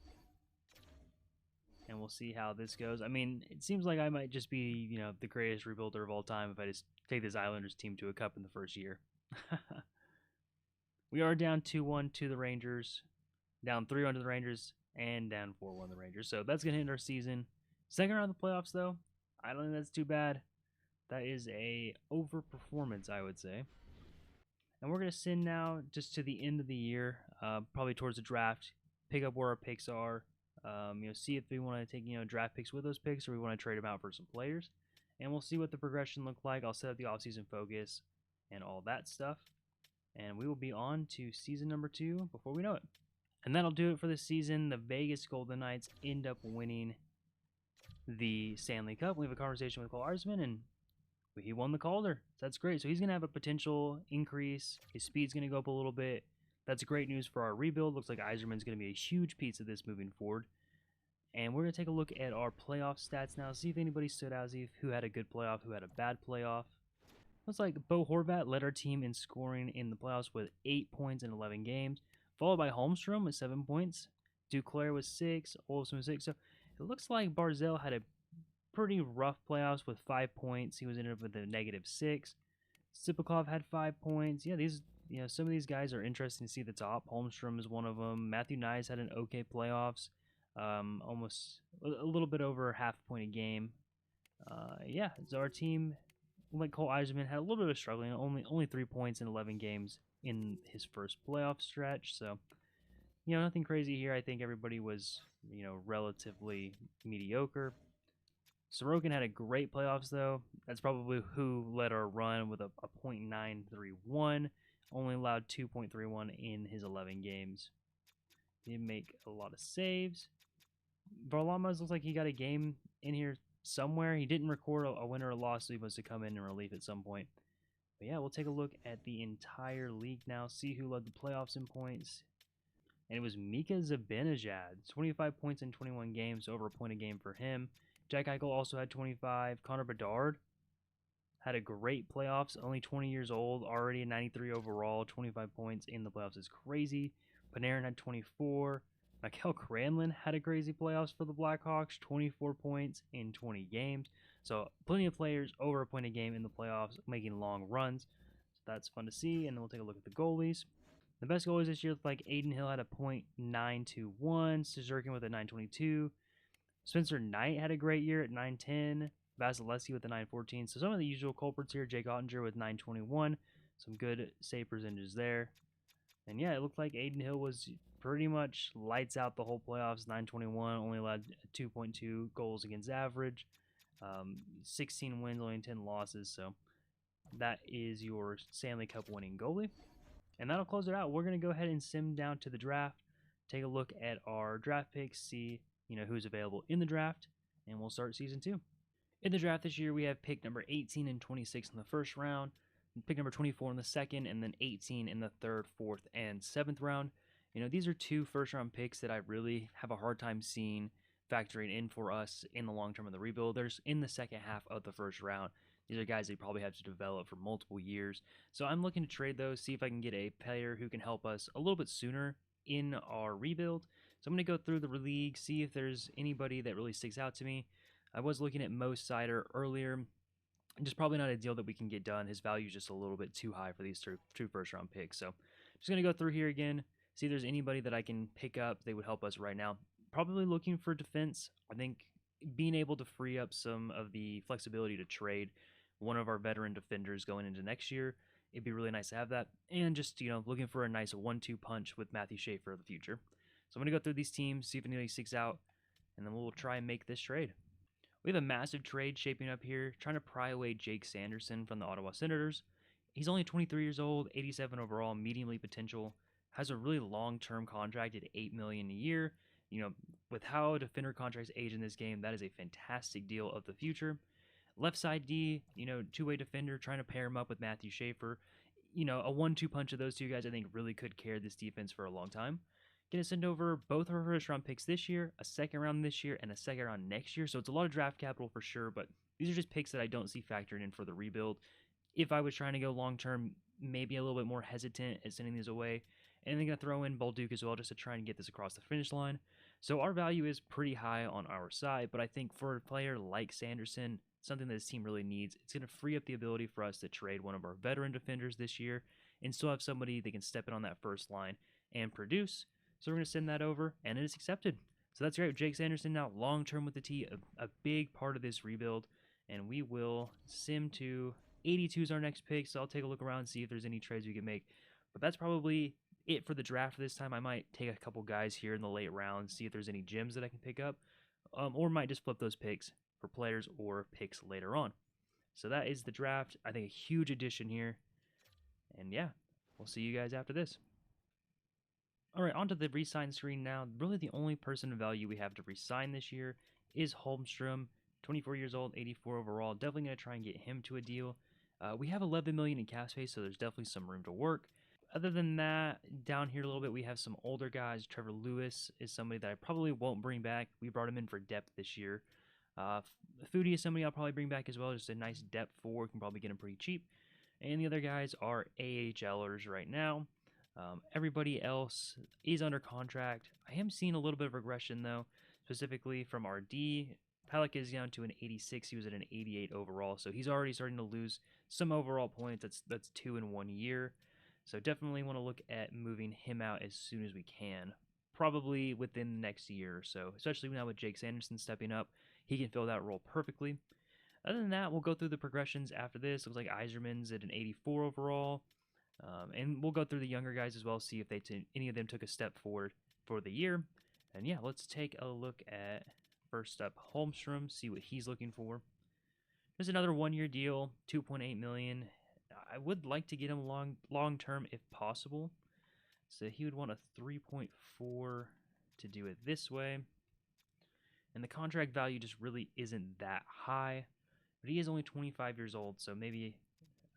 And we'll see how this goes. I mean, it seems like I might just be, the greatest rebuilder of all time if I just take this Islanders team to a cup in the first year. We are down 2-1 to the Rangers, down 3-1 to the Rangers, and down 4-1 to the Rangers. So that's going to end our season. Second round of the playoffs, though, I don't think that's too bad. That is a overperformance, I would say. And we're going to send now just to the end of the year, probably towards the draft, pick up where our picks are, see if we want to take, draft picks with those picks or we want to trade them out for some players. And we'll see what the progression looks like. I'll set up the offseason focus and all that stuff. And we will be on to season number 2 before we know it. And that'll do it for the season. The Vegas Golden Knights end up winning the Stanley Cup. We have a conversation with Cole Eiserman, and he won the Calder. So that's great. So he's going to have a potential increase. His speed's going to go up a little bit. That's great news for our rebuild. Looks like Eiserman's going to be a huge piece of this moving forward. And we're going to take a look at our playoff stats now, see if anybody stood out, see who had a good playoff, who had a bad playoff. Looks like Bo Horvat led our team in scoring in the playoffs with 8 points in 11 games, followed by Holmstrom with 7 points. Duclair with 6, Olsen with 6. So it looks like Barzal had a pretty rough playoffs with 5 points. He was ended up with a -6. Sipakov had 5 points. Yeah, these some of these guys are interesting to see the top. Holmstrom is one of them. Matthew Nyes had an okay playoffs, almost a little bit over half a point a game. So our team, like Cole Eiserman, had a little bit of struggling. Only 3 points in 11 games in his first playoff stretch. So, nothing crazy here. I think everybody was, relatively mediocre. Sorokin had a great playoffs, though. That's probably who led our run with a .931. Only allowed 2.31 in his 11 games. He didn't make a lot of saves. Varlamov looks like he got a game in here somewhere. He didn't record a win or a loss, so he must have come in relief at some point. But yeah, we'll take a look at the entire league now, see who led the playoffs in points. And it was Mika Zibanejad, 25 points in 21 games, over a point a game for him. Jack Eichel also had 25. Connor Bedard had a great playoffs, only 20 years old, already a 93 overall, 25 points in the playoffs is crazy. Panarin had 24. Mikael Granlund had a crazy playoffs for the Blackhawks, 24 points in 20 games. So plenty of players over a point a game in the playoffs, making long runs. So that's fun to see. And then we'll take a look at the goalies. The best goalies this year look like Aiden Hill had a .921, Szczerkin with a .922. Spencer Knight had a great year at .910. Vasilevsky with a .914. So some of the usual culprits here. Jake Ottinger with .921. Some good save percentages there. And yeah, it looked like Aiden Hill was pretty much lights out the whole playoffs. .921, only allowed 2.2 goals against average. 16 wins, only 10 losses. So that is your Stanley Cup winning goalie. And that'll close it out. We're going to go ahead and sim down to the draft, take a look at our draft picks, see who's available in the draft, and we'll start season 2. In the draft this year, we have pick number 18 and 26 in the first round, pick number 24 in the second, and then 18 in the third, fourth, and seventh round. These are 2 first-round picks that I really have a hard time seeing factoring in for us in the long term of the rebuild. There's in the second half of the first round. These are guys that you probably have to develop for multiple years. So I'm looking to trade those, see if I can get a player who can help us a little bit sooner in our rebuild. So I'm going to go through the league, see if there's anybody that really sticks out to me. I was looking at Mo Sider earlier. Just probably not a deal that we can get done. His value is just a little bit too high for these 2 first-round picks. So just going to go through here again, see if there's anybody that I can pick up. They would help us right now. Probably looking for defense. I think being able to free up some of the flexibility to trade one of our veteran defenders going into next year, it'd be really nice to have that. And just, looking for a nice 1-2 punch with Mathew Schaefer in the future. So I'm going to go through these teams, see if anybody sticks out, and then we'll try and make this trade. We have a massive trade shaping up here, trying to pry away Jake Sanderson from the Ottawa Senators. He's only 23 years old, 87 overall, medium league potential, has a really long-term contract at $8 million a year. With how defender contracts age in this game, that is a fantastic deal of the future. Left side D, two-way defender, trying to pair him up with Mathew Schaefer. A 1-2 punch of those 2 guys, I think, really could carry this defense for a long time. Going to send over both our first-round picks this year, a second round this year, and a second round next year. So it's a lot of draft capital for sure, but these are just picks that I don't see factoring in for the rebuild. If I was trying to go long-term, maybe a little bit more hesitant at sending these away. And then going to throw in Bolduc as well just to try and get this across the finish line. So our value is pretty high on our side, but I think for a player like Sanderson, something that this team really needs, it's going to free up the ability for us to trade one of our veteran defenders this year and still have somebody that can step in on that first line and produce. So we're going to send that over, and it is accepted. So that's great. Jake Sanderson now long-term with the T, a big part of this rebuild, and we will sim to 82 is our next pick, so I'll take a look around and see if there's any trades we can make. But that's probably it for the draft this time. I might take a couple guys here in the late rounds, see if there's any gems that I can pick up, or might just flip those picks for players or picks later on. So that is the draft. I think a huge addition here. And yeah, we'll see you guys after this. All right, onto the re-sign screen now. Really the only person of value we have to re-sign this year is Holmstrom, 24 years old, 84 overall. Definitely going to try and get him to a deal. We have $11 million in cap space, so there's definitely some room to work. Other than that, down here a little bit, we have some older guys. Trevor Lewis is somebody that I probably won't bring back. We brought him in for depth this year. Foodie is somebody I'll probably bring back as well. Just a nice depth forward. Can probably get him pretty cheap. And the other guys are AHLers right now. Everybody else is under contract. I am seeing a little bit of regression, though, specifically from our D. Palak is down to an 86. He was at an 88 overall, so he's already starting to lose some overall points. That's 2 in 1 year. So definitely want to look at moving him out as soon as we can, probably within the next year or so, especially now with Jake Sanderson stepping up. He can fill that role perfectly. Other than that, we'll go through the progressions after this. Looks like Eiserman's at an 84 overall. And we'll go through the younger guys as well, see if any of them took a step forward for the year. And yeah, let's take a look at, first up, Holmstrom, see what he's looking for. There's another 1-year deal, $2.8 million. I would like to get him long term if possible. So he would want a 3.4 to do it this way. And the contract value just really isn't that high. But he is only 25 years old, so maybe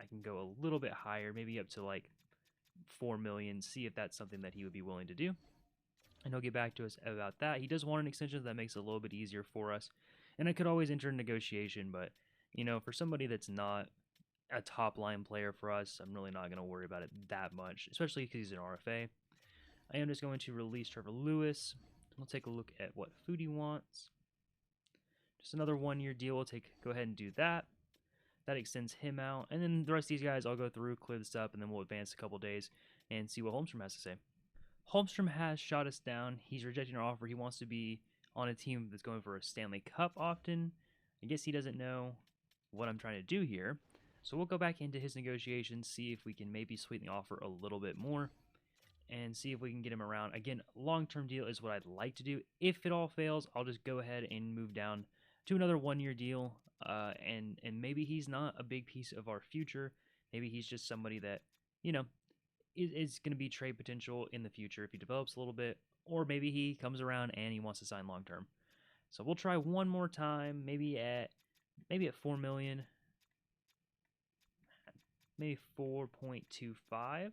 I can go a little bit higher, maybe up to like 4 million, see if that's something that he would be willing to do. And he'll get back to us about that. He does want an extension that makes it a little bit easier for us. And I could always enter a negotiation, but, you know, for somebody that's not a top line player for us, I'm really not going to worry about it that much, especially because he's an RFA. I am just going to release Trevor Lewis. We'll take a look at what food he wants. Just another 1-year deal. We'll go ahead and do that. That extends him out. And then the rest of these guys, I'll go through, clear this up, and then we'll advance a couple days and see what Holmstrom has to say. Holmstrom has shot us down. He's rejecting our offer. He wants to be on a team that's going for a Stanley Cup often. I guess he doesn't know what I'm trying to do here. So we'll go back into his negotiations, see if we can maybe sweeten the offer a little bit more, and see if we can get him around. Again, long-term deal is what I'd like to do. If it all fails, I'll just go ahead and move down to another 1-year deal. And maybe he's not a big piece of our future. Maybe he's just somebody that, you know, is going to be trade potential in the future if he develops a little bit, or maybe he comes around and he wants to sign long term. So we'll try one more time, maybe at 4 million, maybe 4.25,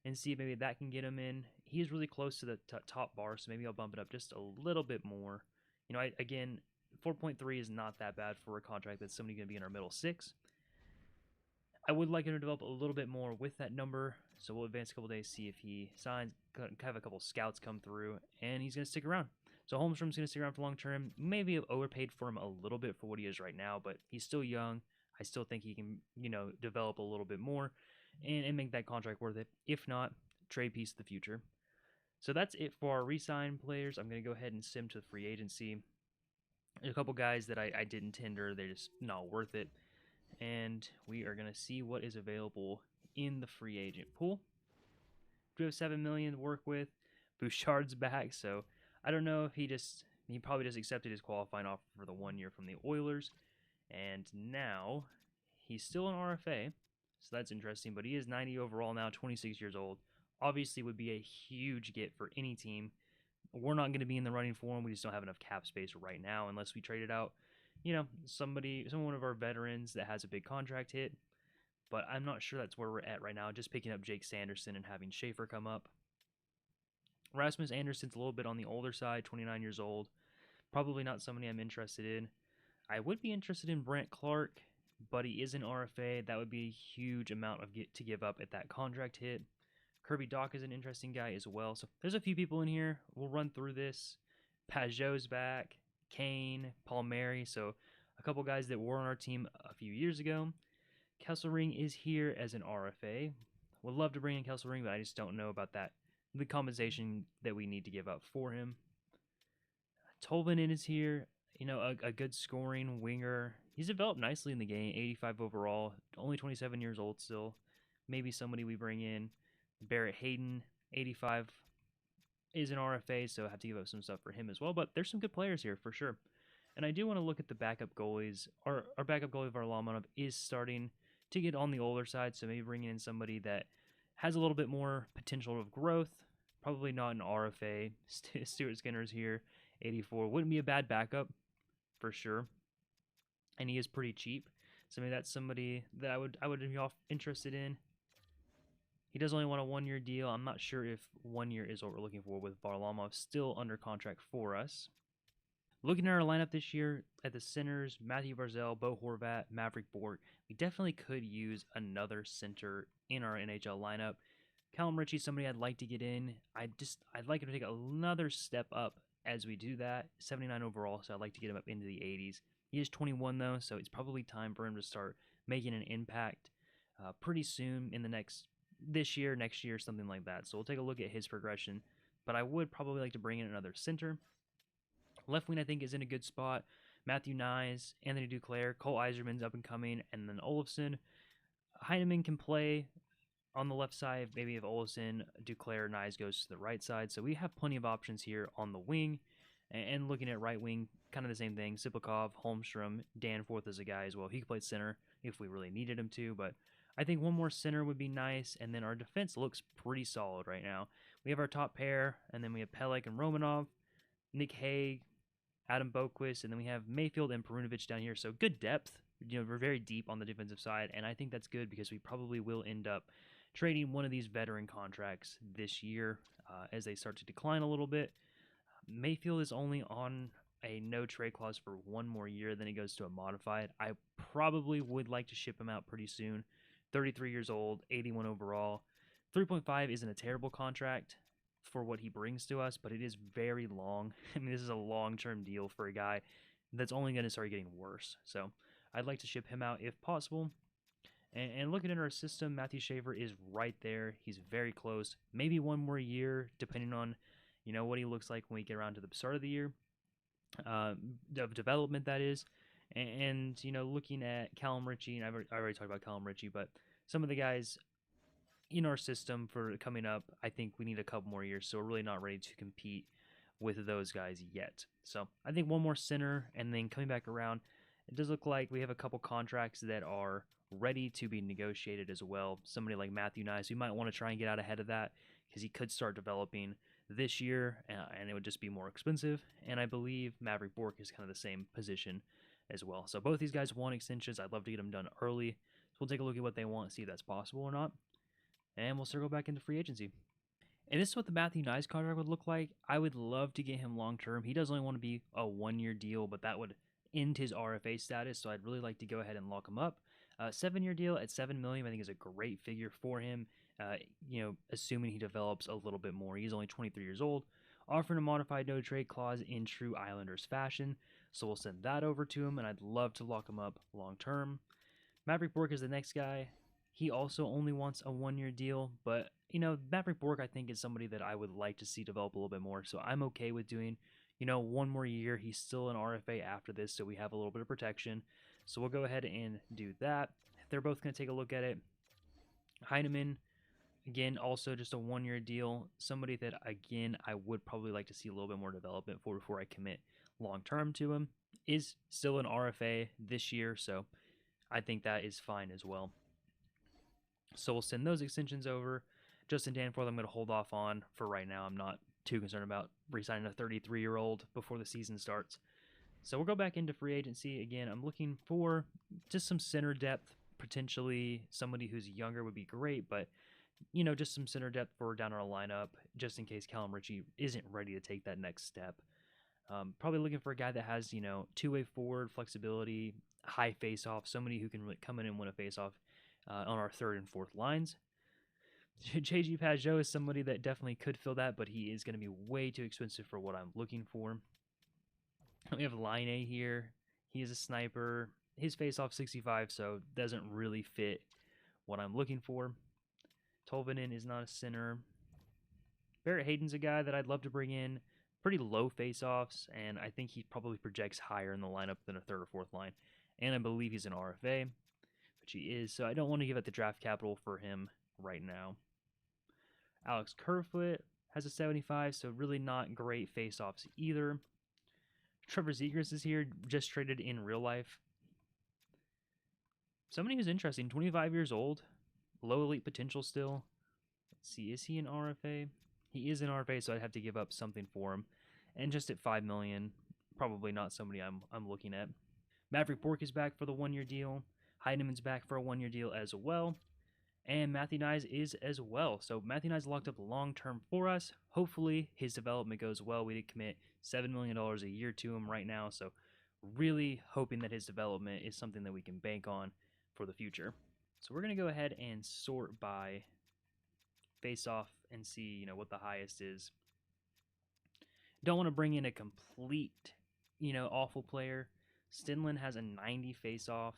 and see if maybe that can get him in. He is really close to the top bar, so maybe I'll bump it up just a little bit more. You know, again, 4.3 is not that bad for a contract that's somebody going to be in our middle six. I would like him to develop a little bit more with that number, so we'll advance a couple days, see if he signs, have a couple scouts come through, and he's going to stick around. So Holmstrom's going to stick around for long term. Maybe have overpaid for him a little bit for what he is right now, but he's still young. I still think he can, you know, develop a little bit more and make that contract worth it. If not, trade piece of the future. So that's it for our re-sign players. I'm going to go ahead and sim to the free agency. There's a couple guys that I didn't tender. They're just not worth it. And we are going to see what is available in the free agent pool. We have $7 million to work with. Bouchard's back, so I don't know if he probably just accepted his qualifying offer for the 1 year from the Oilers. And now he's still an RFA, so that's interesting, but he is 90 overall now, 26 years old. Obviously would be a huge get for any team. We're not going to be in the running for him. We just don't have enough cap space right now unless we trade it out. You know, one of our veterans that has a big contract hit, but I'm not sure that's where we're at right now. Just picking up Jake Sanderson and having Schaefer come up. Rasmus Anderson's a little bit on the older side, 29 years old. Probably not somebody I'm interested in. I would be interested in Brent Clark, but he is an RFA. That would be a huge amount to give up at that contract hit. Kirby Dach is an interesting guy as well. So there's a few people in here. We'll run through this. Pajot's back. Kane, Palmieri, so a couple guys that were on our team a few years ago. Kesselring is here as an RFA. Would love to bring in Kesselring, but I just don't know about the compensation that we need to give up for him. Tolvanen is here, you know, a good scoring winger. He's developed nicely in the game, 85 overall, only 27 years old still. Maybe somebody we bring in. Barrett Hayden, 85, is an RFA, so I have to give up some stuff for him as well. But there's some good players here for sure. And I do want to look at the backup goalies. Our backup goalie, Varlamanov, is starting to get on the older side, so maybe bringing in somebody that has a little bit more potential of growth. Probably not an RFA. Stuart Skinner's here, 84. Wouldn't be a bad backup for sure. And he is pretty cheap, so maybe that's somebody that I would be interested in. He does only want a 1-year deal. I'm not sure if 1 year is what we're looking for with Varlamov still under contract for us. Looking at our lineup this year, at the centers, Matthew Barzal, Bo Horvat, Maverick Bourque, we definitely could use another center in our NHL lineup. Calum Ritchie, somebody I'd like to get in. I'd like him to take another step up as we do that. 79 overall, so I'd like to get him up into the 80s. He is 21 though, so it's probably time for him to start making an impact pretty soon in the next this year, next year, something like that. So we'll take a look at his progression. But I would probably like to bring in another center. Left wing, I think, is in a good spot. Matthew Nyes, Anthony Duclair, Cole Eiserman's up and coming, and then Olofsson. Heineman can play on the left side, maybe if Olofsson, Duclair, Nyes goes to the right side. So we have plenty of options here on the wing. And looking at right wing, kind of the same thing. Siplikov, Holmstrom, Danforth is a guy as well. He could play center if we really needed him to, but I think one more center would be nice. And then our defense looks pretty solid right now. We have our top pair, and then we have Pelech and Romanov, Nick Hague, Adam Boquist, and then we have Mayfield and Perunovic down here. So good depth. We're very deep on the defensive side, and I think that's good because we probably will end up trading one of these veteran contracts this year as they start to decline a little bit. Mayfield is only on a no trade clause for one more year, then he goes to a modified. I probably would like to ship him out pretty soon. 33 years old, 81 overall. 3.5 isn't a terrible contract for what he brings to us, but it is very long. I mean, this is a long-term deal for a guy that's only going to start getting worse. So I'd like to ship him out if possible. And looking at our system, Mathew Schaefer is right there. He's very close. Maybe one more year, depending on what he looks like when we get around to the start of the year, of development, that is. And looking at Calum Ritchie, and I already talked about Calum Ritchie, but some of the guys in our system for coming up, I think we need a couple more years, so we're really not ready to compete with those guys yet. So I think one more center, and then coming back around, it does look like we have a couple contracts that are ready to be negotiated as well. Somebody like Matthew Nyes, we might want to try and get out ahead of that because he could start developing this year, and it would just be more expensive. And I believe Maverick Bourque is kind of the same position as well. So both these guys want extensions. I'd love to get them done early. So we'll take a look at what they want, see if that's possible or not. And we'll circle back into free agency. And this is what the Matthew Nyes contract would look like. I would love to get him long-term. He does only want to be a one-year deal, but that would end his RFA status, so I'd really like to go ahead and lock him up. 7-year deal at $7 million, I think, is a great figure for him. Assuming he develops a little bit more. He's only 23 years old. Offering a modified no trade clause in true Islanders fashion. So we'll send that over to him, and I'd love to lock him up long term. Maverick Bourque is the next guy. He also only wants a 1-year deal, but Maverick Bourque, I think, is somebody that I would like to see develop a little bit more. So I'm okay with doing, one more year. He's still an RFA after this, so we have a little bit of protection. So we'll go ahead and do that. They're both going to take a look at it. Heineman, again, also just a 1-year deal. Somebody that, again, I would probably like to see a little bit more development for before I commit long-term to him. Is still an RFA this year, so I think that is fine as well. So we'll send those extensions over. Justin Danforth, I'm going to hold off on for right now. I'm not too concerned about re-signing a 33-year-old before the season starts. So we'll go back into free agency. Again, I'm looking for just some center depth. Potentially somebody who's younger would be great, but just some center depth for down our lineup, just in case Calum Ritchie isn't ready to take that next step. Probably looking for a guy that has, two-way forward flexibility, high face-off, somebody who can really come in and win a face-off on our third and fourth lines. JG Pageau is somebody that definitely could fill that, but he is going to be way too expensive for what I'm looking for. We have Line A here. He is a sniper. His face-off 65, so doesn't really fit what I'm looking for. Tolvanen is not a center. Barrett Hayden's a guy that I'd love to bring in. Pretty low face-offs, and I think he probably projects higher in the lineup than a third or fourth line. And I believe he's an RFA, which he is, so I don't want to give up the draft capital for him right now. Alex Kerfoot has a 75, so really not great face-offs either. Trevor Zegras is here, just traded in real life. Somebody who's interesting, 25 years old, low elite potential still. Let's see, is he an RFA? He is an RFA, so I'd have to give up something for him. And just at $5 million, probably not somebody I'm looking at. Maverick Bourque is back for the 1-year deal. Heineman's back for a 1-year deal as well. And Matthew Nyes is as well. So Matthew Nyes locked up long-term for us. Hopefully his development goes well. We did commit $7 million a year to him right now. So really hoping that his development is something that we can bank on for the future. So we're going to go ahead and sort by face-off and see, what the highest is. Don't want to bring in a complete, awful player. Stinlin has a 90 face-off.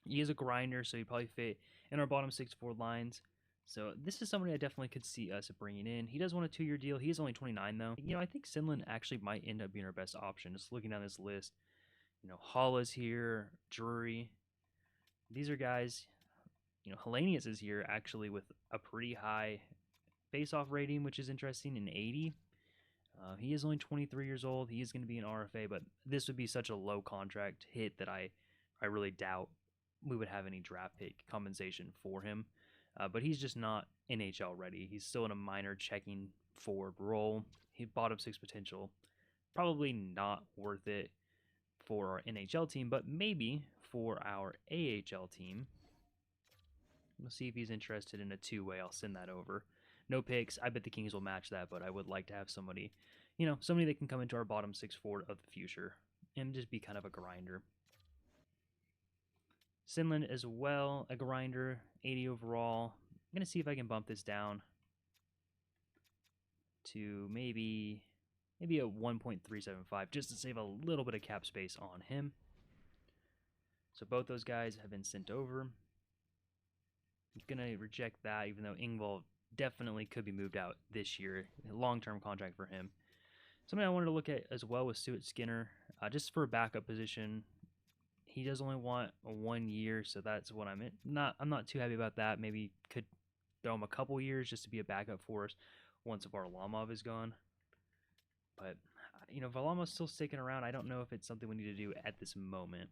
He is a grinder, so he'd probably fit in our bottom 6 forward lines. So this is somebody I definitely could see us bringing in. He does want a 2-year deal. He is only 29, though. I think Sinlin actually might end up being our best option. Just looking down this list, Hall's here, Drury. These are guys, Hellenius is here actually with a pretty high face-off rating, which is interesting, in 80. He is only 23 years old. He is going to be an RFA, but this would be such a low contract hit that I really doubt we would have any draft pick compensation for him. But he's just not NHL ready. He's still in a minor checking forward role. He bottom 6 potential. Probably not worth it for our NHL team, but maybe for our AHL team. We'll see if he's interested in a 2-way. I'll send that over. No picks. I bet the Kings will match that, but I would like to have somebody, somebody that can come into our bottom 6 forward of the future and just be kind of a grinder. Sinland as well, a grinder, 80 overall. I'm going to see if I can bump this down to maybe a 1.375 just to save a little bit of cap space on him. So both those guys have been sent over. I'm going to reject that, even though Engvall definitely could be moved out this year. Long-term contract for him. Something I wanted to look at as well was Stuart Skinner, just for a backup position. He does only want a 1 year, so that's what I'm not too happy about that. Maybe could throw him a couple years just to be a backup for us once Varlamov is gone. But Varlamov's still sticking around. I don't know if it's something we need to do at this moment.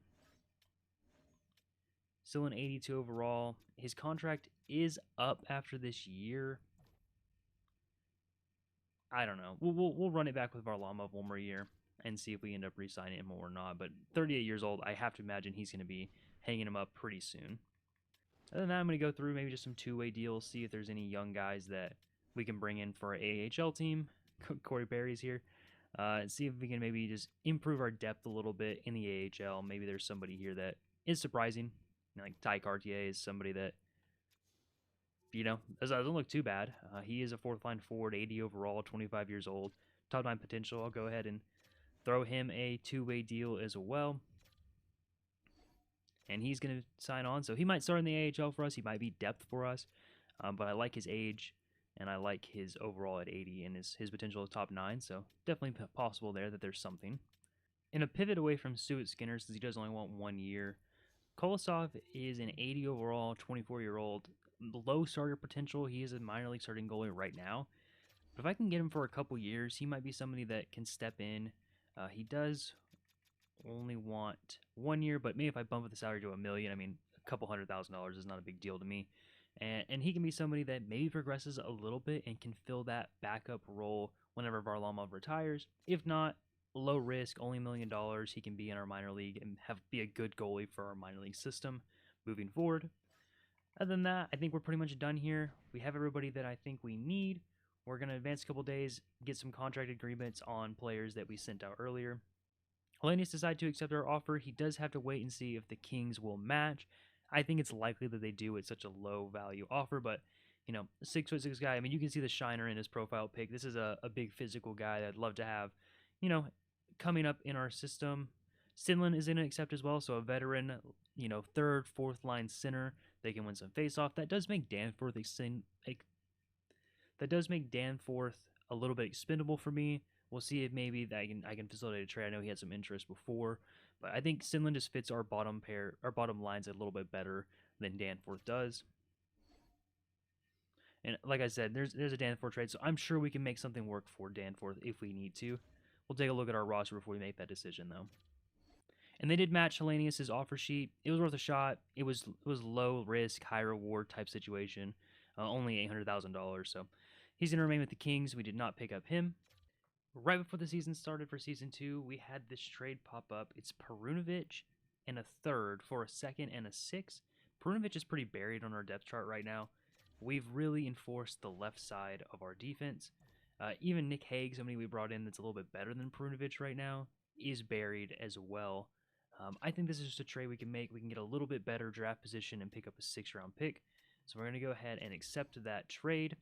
Still an 82 overall. His contract is up after this year. I don't know. We'll run it back with Varlamov one more year and see if we end up re-signing him or not. But 38 years old, I have to imagine he's going to be hanging him up pretty soon. Other than that, I'm going to go through maybe just some 2-way deals, see if there's any young guys that we can bring in for our AHL team. Corey Perry's here. And see if we can maybe just improve our depth a little bit in the AHL. Maybe there's somebody here that is surprising. Like Ty Cartier is somebody that, doesn't look too bad. He is a 4th-line forward, 80 overall, 25 years old. Top 9 potential. I'll go ahead and throw him a 2-way deal as well. And he's going to sign on. So he might start in the AHL for us. He might be depth for us. But I like his age, and I like his overall at 80, and his potential is top 9. So definitely possible there that there's something. In a pivot away from Stuart Skinner, since he does only want 1 year, Kolosov is an 80 overall, 24-year-old, low starter potential. He is a minor league starting goalie right now. But if I can get him for a couple years, he might be somebody that can step in. He does only want 1 year, but maybe if I bump up the salary to $1 million, a couple $100,000 is not a big deal to me. And he can be somebody that maybe progresses a little bit and can fill that backup role whenever Varlamov retires. If not, low risk, only $1 million. He can be in our minor league and be a good goalie for our minor league system moving forward. Other than that, I think we're pretty much done here. We have everybody that I think we need. We're going to advance a couple days, get some contract agreements on players that we sent out earlier. Hellenius decided to accept our offer. He does have to wait and see if the Kings will match. I think it's likely that they do. It's such a low value offer, but 6'6" guy. You can see the shiner in his profile pic. This is a big physical guy that I'd love to have, coming up in our system. Sinlin is in it accept as well, so a veteran, 3rd, 4th line center. They can win some faceoff. That does make Danforth a little bit expendable for me. We'll see if maybe that I can facilitate a trade. I know he had some interest before, but I think Sinlin just fits our bottom lines a little bit better than Danforth does. And like I said, there's a Danforth trade, so I'm sure we can make something work for Danforth if we need to. We'll take a look at our roster before we make that decision, though. And they did match Hellenius' offer sheet. It was worth a shot. It was low risk, high reward type situation. Only $800,000, so he's going to remain with the Kings. We did not pick up him. Right before the season started for Season 2, we had this trade pop up. It's Perunovic and a 3rd for a 2nd and a 6th. Perunovic is pretty buried on our depth chart right now. We've really enforced the left side of our defense. Even Nick Hague, somebody we brought in that's a little bit better than Perunovic right now, is buried as well. I think this is just a trade we can make. We can get a little bit better draft position and pick up a 6th-round pick. So we're going to go ahead and accept that trade.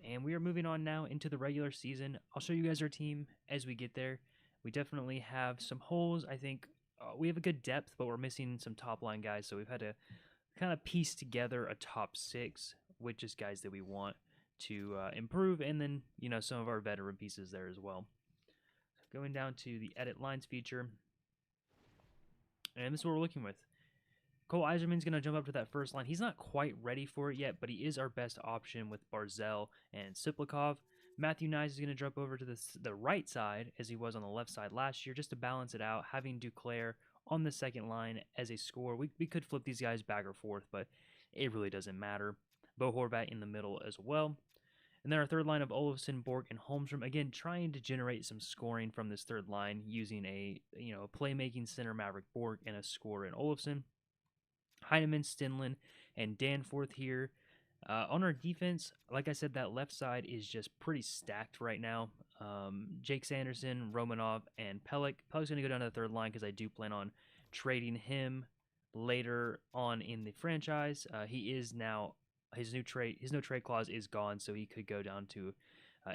And we are moving on now into the regular season. I'll show you guys our team as we get there. We definitely have some holes. I think we have a good depth, but we're missing some top line guys. So we've had to kind of piece together a top 6, which is guys that we want to improve, and then some of our veteran pieces there as well. Going down to the edit lines feature, and this is what we're looking with. Cole Eiserman's going to jump up to that first line. He's not quite ready for it yet, but he is our best option with Barzal and Siplikov. Matthew Knies is going to jump over to the right side as he was on the left side last year, just to balance it out, having Duclair on the second line as a scorer. We could flip these guys back or forth, but it really doesn't matter. Bo Horvat in the middle as well. And then our third line of Olofsson, Bork, and Holmstrom, again, trying to generate some scoring from this third line using a playmaking center Maverick Bork and a scorer in Olofsson. Heineman, Stinlin, and Danforth here. On our defense, like I said, that left side is just pretty stacked right now. Jake Sanderson, Romanov, and Pelech. Pelech's going to go down to the third line because I do plan on trading him later on in the franchise. He is now, his no trade clause is gone, so he could go down to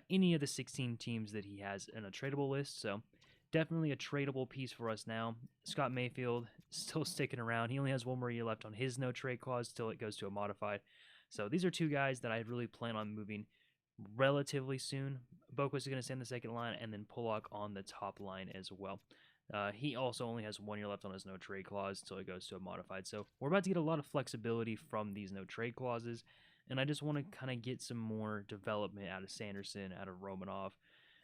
any of the 16 teams that he has in a tradable list. So definitely a tradable piece for us now. Scott Mayfield still sticking around. He only has 1 more year left on his no trade clause till it goes to a modified. So these are 2 guys that I really plan on moving relatively soon. Boquist is going to stay on the second line, and then Pollock on the top line as well. He also only has 1 year left on his no trade clause till it goes to a modified. So we're about to get a lot of flexibility from these no trade clauses, and I just want to kind of get some more development out of Sanderson, out of Romanov.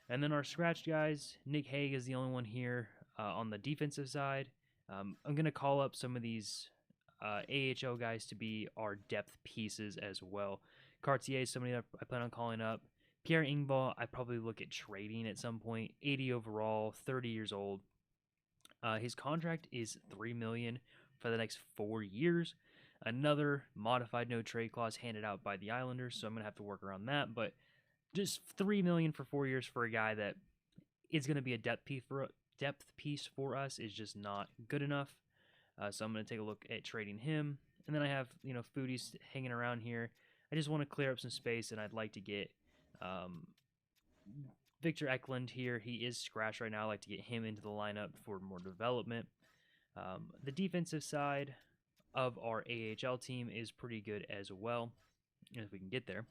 And then our scratched guys, Nick Hague is the only one here on the defensive side. I'm going to call up some of these AHL guys to be our depth pieces as well. Cartier is somebody that I plan on calling up. Pierre Engvall, I probably look at trading at some point. 80 overall, 30 years old. His contract is $3 million for the next 4 years. Another modified no trade clause handed out by the Islanders, so I'm going to have to work around that. But just $3 million for 4 years for a guy that is going to be a depth piece for us is just not good enough. So I'm going to take a look at trading him. And then I have, Foodies hanging around here. I just want to clear up some space, and I'd like to get Victor Eklund here. He is scratched right now. I'd like to get him into the lineup for more development. The defensive side of our AHL team is pretty good as well, if we can get there.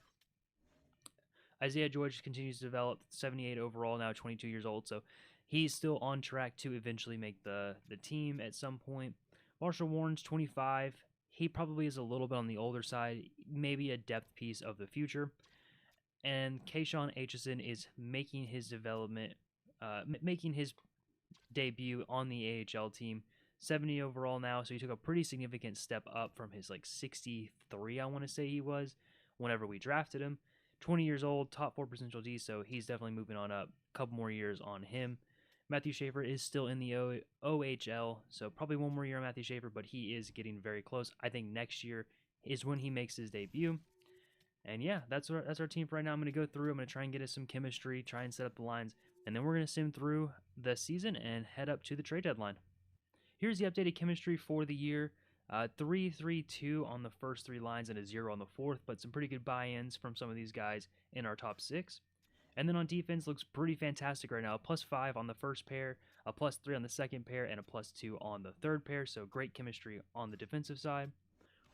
Isaiah George continues to develop, 78 overall, now 22 years old, so he's still on track to eventually make the team at some point. Marshall Warren's 25. He probably is a little bit on the older side, maybe a depth piece of the future. And Kashawn Aitcheson is making his development, making his debut on the AHL team. 70 overall now, so he took a pretty significant step up from his 63, I want to say he was, whenever we drafted him. 20 years old, top 4 percentile D, so he's definitely moving on up. A couple more years on him. Mathew Schaefer is still in the OHL, so probably 1 more year on Mathew Schaefer, but he is getting very close. I think next year is when he makes his debut. And yeah, that's our team for right now. I'm going to go through. I'm going to try and get us some chemistry, try and set up the lines, and then we're going to sim through the season and head up to the trade deadline. Here's the updated chemistry for the year. 3-3-2 on the first 3 lines and a 0 on the fourth, but some pretty good buy-ins from some of these guys in our top 6. And then on defense, looks pretty fantastic right now. A +5 on the first pair, a +3 on the second pair, and a +2 on the third pair, so great chemistry on the defensive side.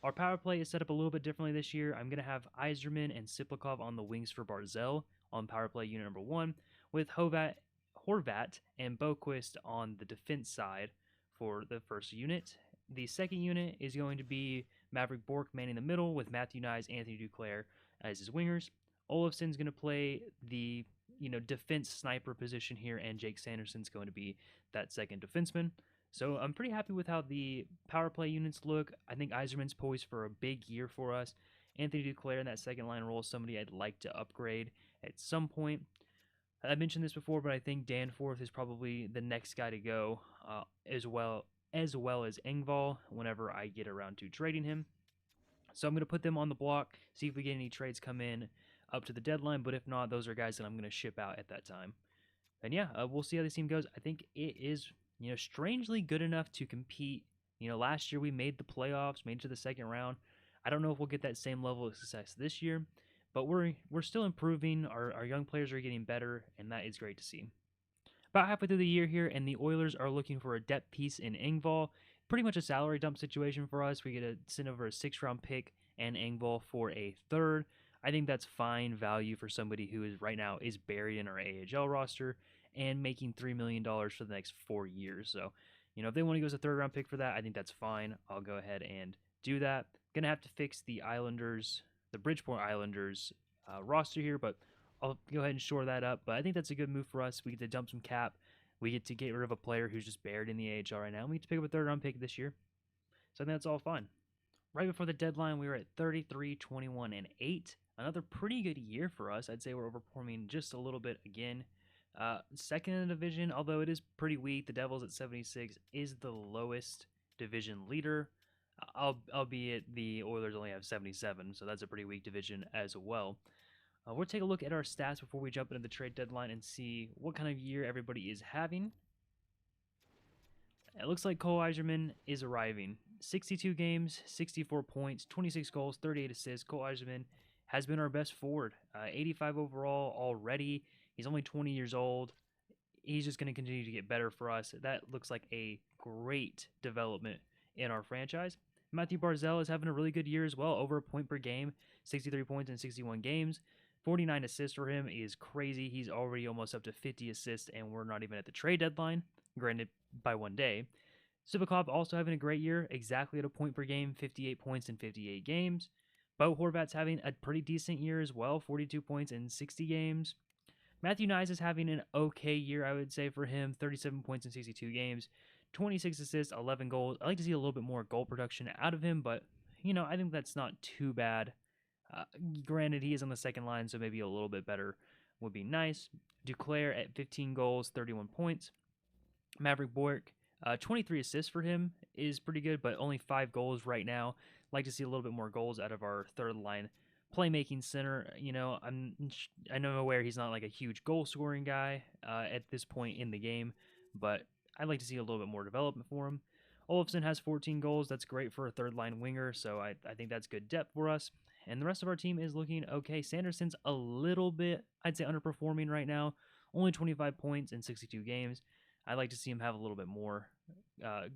Our power play is set up a little bit differently this year. I'm going to have Eiserman and Siplikov on the wings for Barzal on power play unit number 1, with Horvat and Boquist on the defense side for the first unit. The second unit is going to be Maverick Bork manning the middle with Matthew Knies, Anthony Duclair as his wingers. Olofsson's going to play the defense sniper position here, and Jake Sanderson's going to be that second defenseman. So I'm pretty happy with how the power play units look. I think Eiserman's poised for a big year for us. Anthony Duclair in that second line role is somebody I'd like to upgrade at some point. I mentioned this before, but I think Danforth is probably the next guy to go, as well as Engvall whenever I get around to trading him. So I'm going to put them on the block, see if we get any trades come in up to the deadline, but if not, those are guys that I'm going to ship out at that time. And yeah, we'll see how this team goes. I think it is, strangely good enough to compete. Last year we made the playoffs, made it to the second round. I don't know if we'll get that same level of success this year, but we're still improving. Our young players are getting better, and that is great to see. about halfway through the year here, and the Oilers are looking for a depth piece in Engvall. Pretty much a salary dump situation for us. We get to send over a 6th-round pick and Engvall for a 3rd. I think that's fine value for somebody who is right now is buried in our AHL roster and making $3 million for the next 4 years. So, if they want to go as a 3rd-round pick for that, I think that's fine. I'll go ahead and do that. Gonna have to fix the Bridgeport Islanders roster here, but I'll go ahead and shore that up. But I think that's a good move for us. We get to dump some cap. We get to get rid of a player who's just buried in the AHL right now. And we get to pick up a 3rd-round pick this year. So I think that's all fine. Right before the deadline, we were at 33, 21, and 8. Another pretty good year for us. I'd say we're overperforming just a little bit again. 2nd in the division, although it is pretty weak. The Devils at 76 is the lowest division leader, albeit the Oilers only have 77, so that's a pretty weak division as well. We'll take a look at our stats before we jump into the trade deadline and see what kind of year everybody is having. It looks like Cole Eiserman is arriving. 62 games, 64 points, 26 goals, 38 assists. Cole Eiserman has been our best forward. 85 overall already. He's only 20 years old. He's just going to continue to get better for us. That looks like a great development in our franchise. Matthew Barzal is having a really good year as well. Over a point per game, 63 points in 61 games. 49 assists for him is crazy. He's already almost up to 50 assists, and we're not even at the trade deadline, granted by 1 day. Subakov also having a great year, exactly at a point per game, 58 points in 58 games. Bo Horvat's having a pretty decent year as well, 42 points in 60 games. Matthew Knies is having an okay year, I would say, for him, 37 points in 62 games, 26 assists, 11 goals. I'd like to see a little bit more goal production out of him, but, I think that's not too bad. Granted, he is on the 2nd line, so maybe a little bit better would be nice. Duclair at 15 goals, 31 points. Maverick Bourque, 23 assists for him is pretty good, but only 5 goals right now. Like to see a little bit more goals out of our 3rd line playmaking center. I know aware he's not like a huge goal scoring guy at this point in the game, but I'd like to see a little bit more development for him. Olofsson has 14 goals. That's great for a 3rd line winger, so I think that's good depth for us. And the rest of our team is looking okay. Sanderson's a little bit, I'd say, underperforming right now. Only 25 points in 62 games. I'd like to see him have a little bit more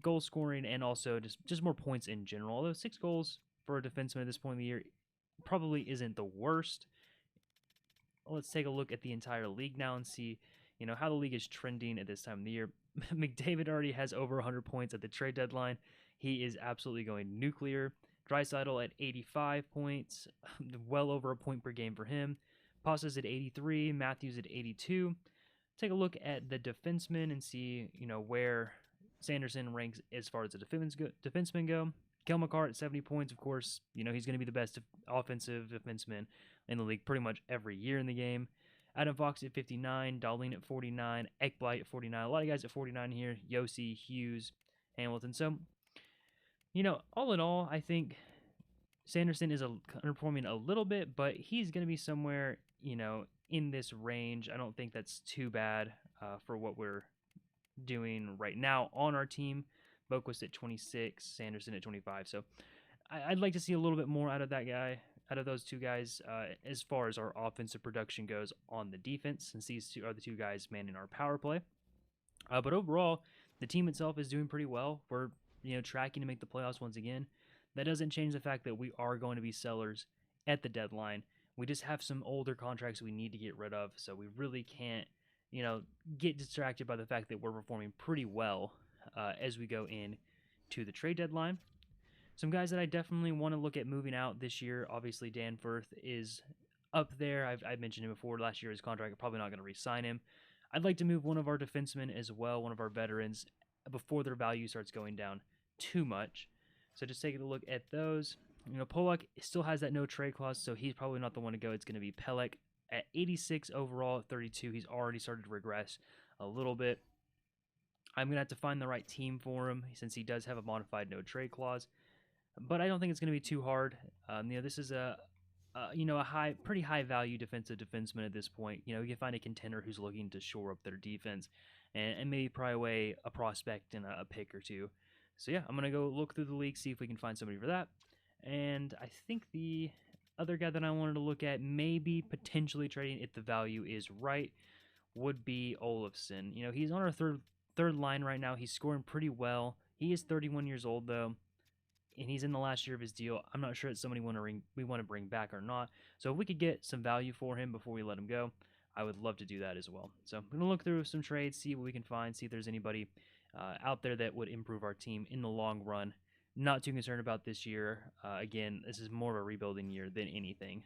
goal scoring and also just more points in general. Although 6 goals for a defenseman at this point in the year probably isn't the worst. Let's take a look at the entire league now and see, how the league is trending at this time of the year. McDavid already has over 100 points at the trade deadline. He is absolutely going nuclear. Draisaitl at 85 points, well over a point per game for him. Pasta's at 83, Matthews at 82. Take a look at the defensemen and see, where Sanderson ranks as far as the defensemen go. Kel McCarr at 70 points, of course, he's going to be the best offensive defenseman in the league pretty much every year in the game. Adam Fox at 59, Dahlin at 49, Ekblad at 49. A lot of guys at 49 here. Yossi, Hughes, Hamilton. So, all in all, I think Sanderson is underperforming a little bit, but he's going to be somewhere, in this range. I don't think that's too bad for what we're doing right now on our team. Boquist at 26, Sanderson at 25. So I'd like to see a little bit more out of those 2 guys, as far as our offensive production goes on the defense, since these 2 are the 2 guys manning our power play. But overall, the team itself is doing pretty well. We're tracking to make the playoffs once again. That doesn't change the fact that we are going to be sellers at the deadline. We just have some older contracts we need to get rid of, so we really can't, get distracted by the fact that we're performing pretty well as we go in to the trade deadline. Some guys that I definitely want to look at moving out this year, obviously Danforth is up there. I've mentioned him before. Last year his contract, I'm probably not going to re-sign him. I'd like to move one of our defensemen as well, one of our veterans, before their value starts going down too much. So just taking a look at those. Polak still has that no trade clause, so he's probably not the one to go. It's going to be Pelech at 86 overall, 32. He's already started to regress a little bit. I'm going to have to find the right team for him since he does have a modified no trade clause. But I don't think it's going to be too hard. This is a pretty high value defenseman at this point. We can find a contender who's looking to shore up their defense and maybe pry away a prospect and a pick or 2. So yeah, I'm going to go look through the league, see if we can find somebody for that. And I think the other guy that I wanted to look at, maybe potentially trading if the value is right, would be Olofsson. You know, he's on our third line right now. He's scoring pretty well. He is 31 years old though, and he's in the last year of his deal. I'm not sure it's somebody we want to bring back or not. So if we could get some value for him before we let him go, I would love to do that as well. So I'm going to look through some trades, see what we can find, see if there's anybody out there that would improve our team in the long run. Not too concerned about this year. Again, this is more of a rebuilding year than anything.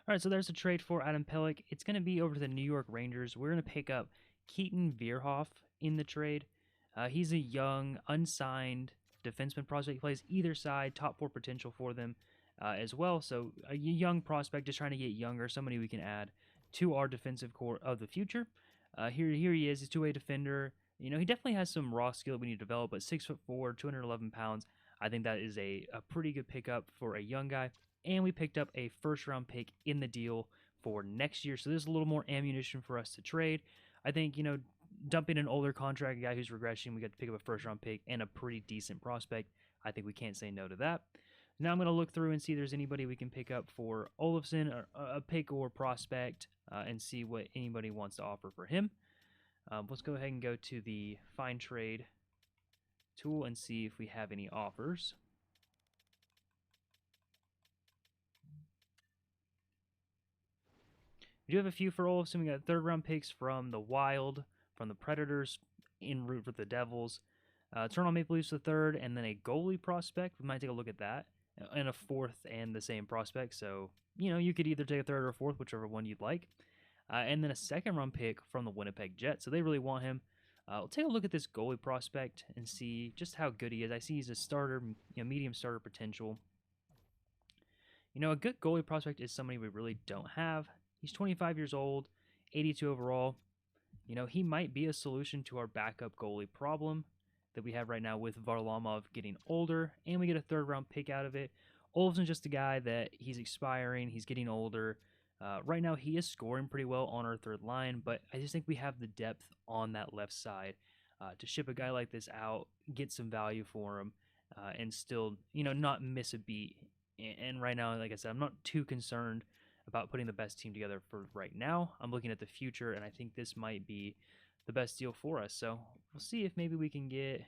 All right, so there's a trade for Adam Pelech. It's going to be over to the New York Rangers. We're going to pick up Keaton Vierhoff in the trade. He's a young, unsigned defenseman prospect. He plays either side, top 4 potential for them as well. So a young prospect, just trying to get younger, somebody we can add to our defensive core of the future. Here he is, he's a two-way defender. You know, he definitely has some raw skill we need to develop, but 6'4", 211 pounds. I think that is a pretty good pickup for a young guy. And we picked up a first-round pick in the deal for next year. So there's a little more ammunition for us to trade. I think, you know, dumping an older contract, a guy who's regressing, we got to pick up a first-round pick and a pretty decent prospect. I think we can't say no to that. Now I'm going to look through and see if there's anybody we can pick up for Olofsson, a pick or prospect, and see what anybody wants to offer for him. Let's go ahead and go to the Find Trade tool and see if we have any offers. We do have a few for Olofsson. We got 3rd-round picks from the Wild, from the Predators, en route for the Devils. Toronto Maple Leafs the 3rd, and then a goalie prospect. We might take a look at that. And a 4th and the same prospect. So, you know, you could either take a 3rd or a 4th, whichever one you'd like. And then a 2nd-round pick from the Winnipeg Jets. So they really want him. We'll take a look at this goalie prospect and see just how good he is. I see he's a starter, you know, medium starter potential. You know, a good goalie prospect is somebody we really don't have. He's 25 years old, 82 overall. You know, he might be a solution to our backup goalie problem that we have right now with Varlamov getting older, and we get a 3rd-round pick out of it. Olofsson's just a guy that he's expiring, he's getting older. Right now, he is scoring pretty well on our 3rd line, but I just think we have the depth on that left side to ship a guy like this out, get some value for him, and still, you know, not miss a beat. And right now, like I said, I'm not too concerned about putting the best team together for right now. I'm looking at the future, and I think this might be the best deal for us. So we'll see if maybe we can get,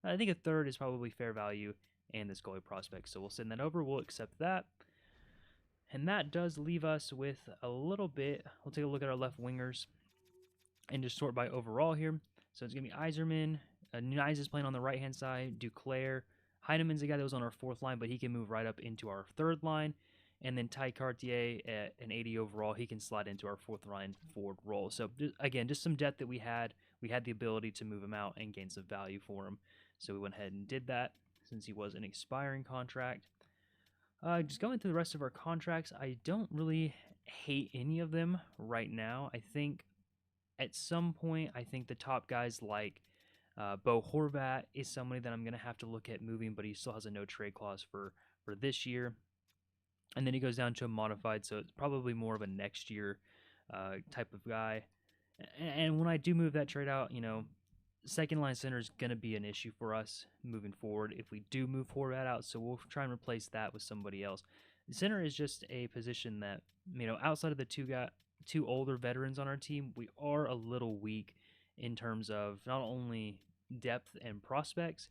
I think a 3rd is probably fair value and this goalie prospect. So we'll send that over. We'll accept that. And that does leave us with a little bit. We'll take a look at our left wingers and just sort by overall here. So it's going to be Eiserman. Nyes is playing on the right-hand side. Duclair. Heineman's the guy that was on our 4th line, but he can move right up into our 3rd line. And then Ty Cartier at an 80 overall, he can slide into our 4th line forward role. So again, just some depth that we had. We had the ability to move him out and gain some value for him. So we went ahead and did that since he was an expiring contract. Just going through the rest of our contracts, I don't really hate any of them right now. I think at some point, I think the top guys like Bo Horvat is somebody that I'm going to have to look at moving, but he still has a no trade clause for this year. And then he goes down to a modified, so it's probably more of a next year type of guy. And when I do move that trade out, you know, 2nd-line center is going to be an issue for us moving forward if we do move Horvat out, so we'll try and replace that with somebody else. The center is just a position that, you know, outside of the two older veterans on our team, we are a little weak in terms of not only depth and prospects,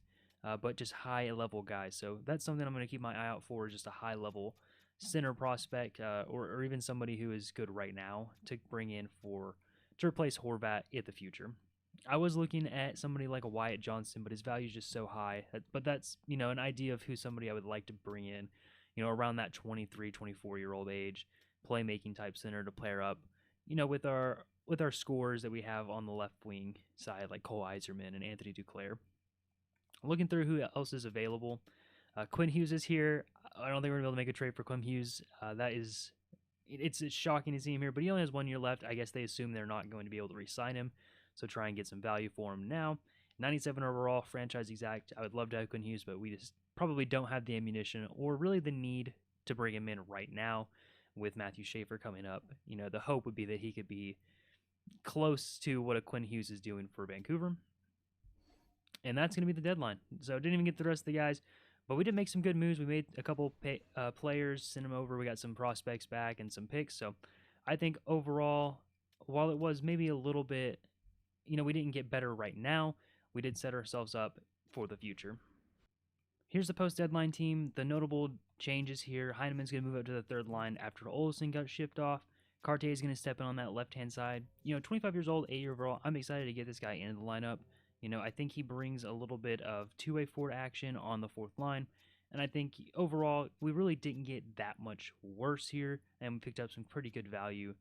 but just high-level guys. So that's something I'm going to keep my eye out for, just a high-level center prospect, or even somebody who is good right now to bring in to replace Horvat in the future. I was looking at somebody like a Wyatt Johnston, but his value is just so high. But that's, you know, an idea of who somebody I would like to bring in, you know, around that 23, 24-year-old age, playmaking type center to pair up, you know, with our scores that we have on the left wing side, like Cole Eiserman and Anthony Duclair. Looking through who else is available. Quinn Hughes is here. I don't think we're going to be able to make a trade for Quinn Hughes. It's shocking to see him here, but he only has 1 year left. I guess they assume they're not going to be able to re-sign him, so try and get some value for him now. 97 overall, franchise exact. I would love to have Quinn Hughes, but we just probably don't have the ammunition or really the need to bring him in right now with Mathew Schaefer coming up. You know, the hope would be that he could be close to what a Quinn Hughes is doing for Vancouver. And that's going to be the deadline. So didn't even get the rest of the guys. But we did make some good moves. We made a couple players, sent them over. We got some prospects back and some picks. So I think overall, while it was maybe a little bit, we didn't get better right now, we did set ourselves up for the future. Here's the post-deadline team. The notable changes here: Heineman's going to move up to the third line after Olsen got shipped off. Cartier is going to step in on that left-hand side. 25 years old, 8 overall. I'm excited to get this guy into the lineup. I think he brings a little bit of two-way forward action on the fourth line. And I think overall, we really didn't get that much worse here, and we picked up some pretty good value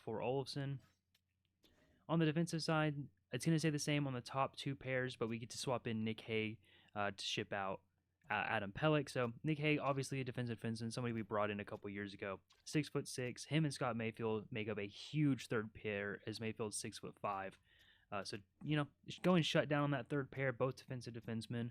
for Olsen. On the defensive side, it's going to stay the same on the top two pairs, but we get to swap in Nick Hague to ship out Adam Pelech. So Nick Hague, obviously a defensive defenseman, somebody we brought in a couple years ago. 6'6". Him and Scott Mayfield make up a huge third pair, as Mayfield's 6'5". So go and shut down on that third pair, both defensive defensemen.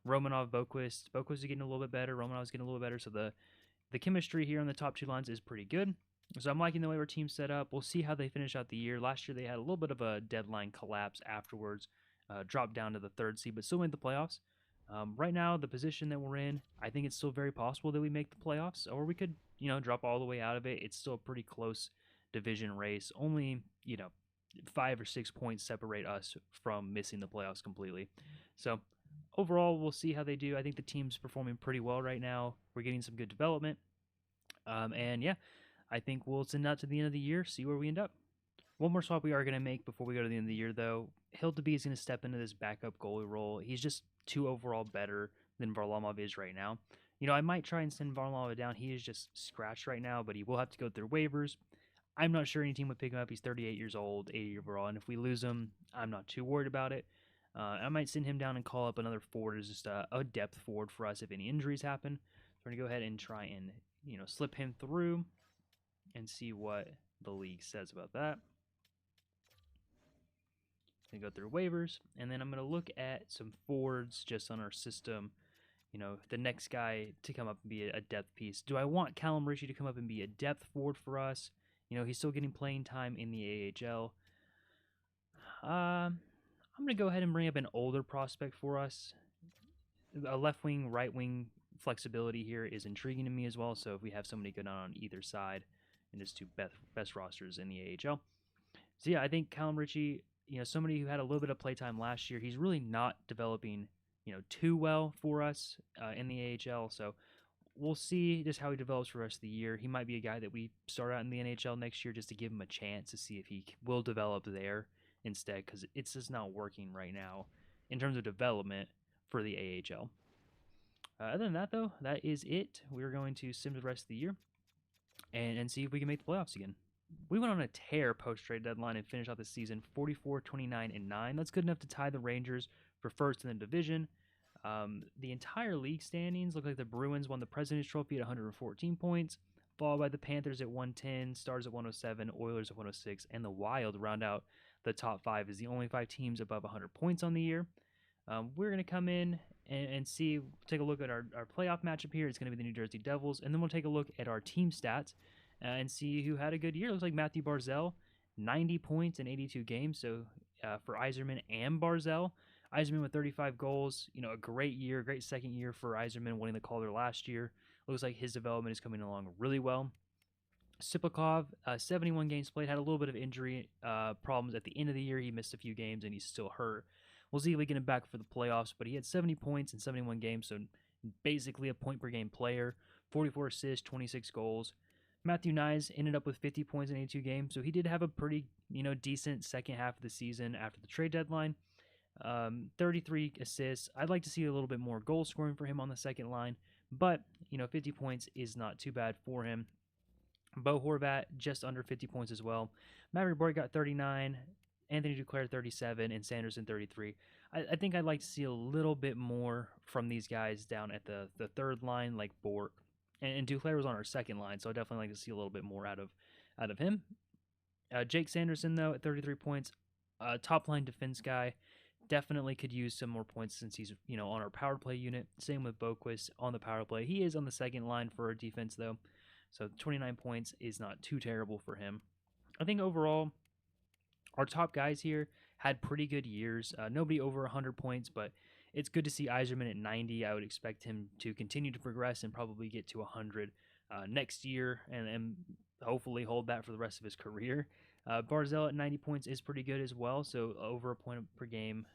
Romanov, Boquist. Boquist is getting a little bit better. Romanov's getting a little better. So the chemistry here on the top two lines is pretty good. So I'm liking the way our team's set up. We'll see how they finish out the year. Last year they had a little bit of a deadline collapse afterwards, dropped down to the third seed, but still made the playoffs. Right now, the position that we're in, I think it's still very possible that we make the playoffs, or we could, drop all the way out of it. It's still a pretty close division race. Only, 5 or 6 points separate us from missing the playoffs completely. So overall, we'll see how they do. I think the team's performing pretty well right now. We're getting some good development. And yeah, I think we'll send out to the end of the year, see where we end up. One more swap we are going to make before we go to the end of the year, though. Hildeby is going to step into this backup goalie role. He's just 2 overall better than Varlamov is right now. I might try and send Varlamov down. He is just scratched right now, but he will have to go through waivers. I'm not sure any team would pick him up. He's 38 years old, 80 overall, and if we lose him, I'm not too worried about it. I might send him down and call up another forward as just a depth forward for us if any injuries happen. So we're going to go ahead and try and slip him through and see what the league says about that. Going to go through waivers, and then I'm going to look at some forwards just on our system. The next guy to come up and be a depth piece. Do I want Calum Ritchie to come up and be a depth forward for us? He's still getting playing time in the AHL. I'm going to go ahead and bring up an older prospect for us. A left wing, right wing flexibility here is intriguing to me as well. So if we have somebody good on either side, and just 2 best rosters in the AHL. So yeah, I think Calum Ritchie, somebody who had a little bit of playtime last year, he's really not developing, too well for us in the AHL. So we'll see just how he develops for the rest of the year. He might be a guy that we start out in the NHL next year just to give him a chance to see if he will develop there instead, because it's just not working right now in terms of development for the AHL. Other than that, though, that is it. We're going to sim the rest of the year and see if we can make the playoffs again. We went on a tear post-trade deadline and finished out the season 44, 29, and 9. That's good enough to tie the Rangers for first in the division. The entire league standings look like the Bruins won the President's Trophy at 114 points, followed by the Panthers at 110, Stars at 107, Oilers at 106, and the Wild round out the top 5 as the only 5 teams above 100 points on the year. We're going to come in and see, take a look at our playoff matchup here. It's going to be the New Jersey Devils, and then we'll take a look at our team stats and see who had a good year. It looks like Matthew Barzal, 90 points in 82 games. So for Eiserman and Barzal, Eiserman with 35 goals, a great year, great second year for Eiserman, winning the Calder last year. Looks like his development is coming along really well. Sipakov, 71 games played, had a little bit of injury problems at the end of the year. He missed a few games and he's still hurt. We'll see if we get him back for the playoffs, but he had 70 points in 71 games, so basically a point-per-game player, 44 assists, 26 goals. Matthew Nyes ended up with 50 points in 82 games, so he did have a pretty, decent second half of the season after the trade deadline. 33 assists. I'd like to see a little bit more goal scoring for him on the second line, but, 50 points is not too bad for him. Bo Horvat, just under 50 points as well. Maverick Boyd got 39. Anthony Duclair 37, and Sanderson 33. I think I'd like to see a little bit more from these guys down at the third line, like Bork. And Duclair was on our second line, so I'd definitely like to see a little bit more out of him. Jake Sanderson, though, at 33 points, top line defense guy, definitely could use some more points since he's on our power play unit. Same with Boquist on the power play. He is on the second line for our defense, though, so 29 points is not too terrible for him. I think overall, our top guys here had pretty good years. Nobody over 100 points, but it's good to see Eiserman at 90. I would expect him to continue to progress and probably get to 100 next year and hopefully hold that for the rest of his career. Barzell at 90 points is pretty good as well, so over a point per game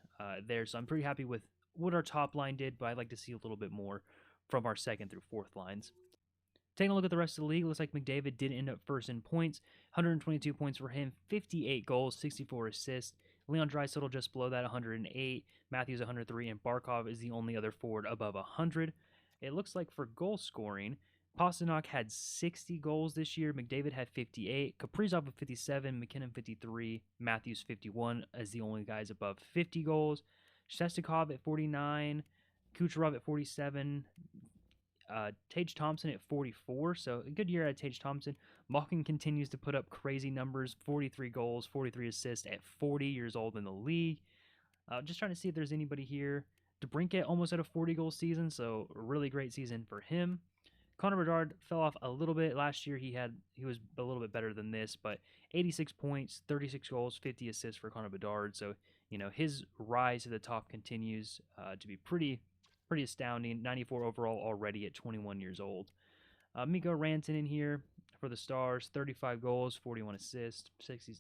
there. So I'm pretty happy with what our top line did, but I'd like to see a little bit more from our second through fourth lines. Taking a look at the rest of the league, looks like McDavid did end up first in points. 122 points for him, 58 goals, 64 assists. Leon Draisaitl just below that, 108. Matthews 103, and Barkov is the only other forward above 100. It looks like for goal scoring, Pasternak had 60 goals this year. McDavid had 58. Kaprizov with 57. McKinnon 53. Matthews 51 as the only guys above 50 goals. Shestakov at 49. Kucherov at 47. Tage Thompson at 44, so a good year at Tage Thompson. Malkin continues to put up crazy numbers, 43 goals, 43 assists at 40 years old in the league. Just trying to see if there's anybody here. DeBrincat almost had a 40-goal season, so a really great season for him. Connor Bedard fell off a little bit last year. He was a little bit better than this, but 86 points, 36 goals, 50 assists for Connor Bedard. So, his rise to the top continues to be pretty astounding. 94 overall already at 21 years old. Mikko Rantanen here for the Stars, 35 goals, 41 assists,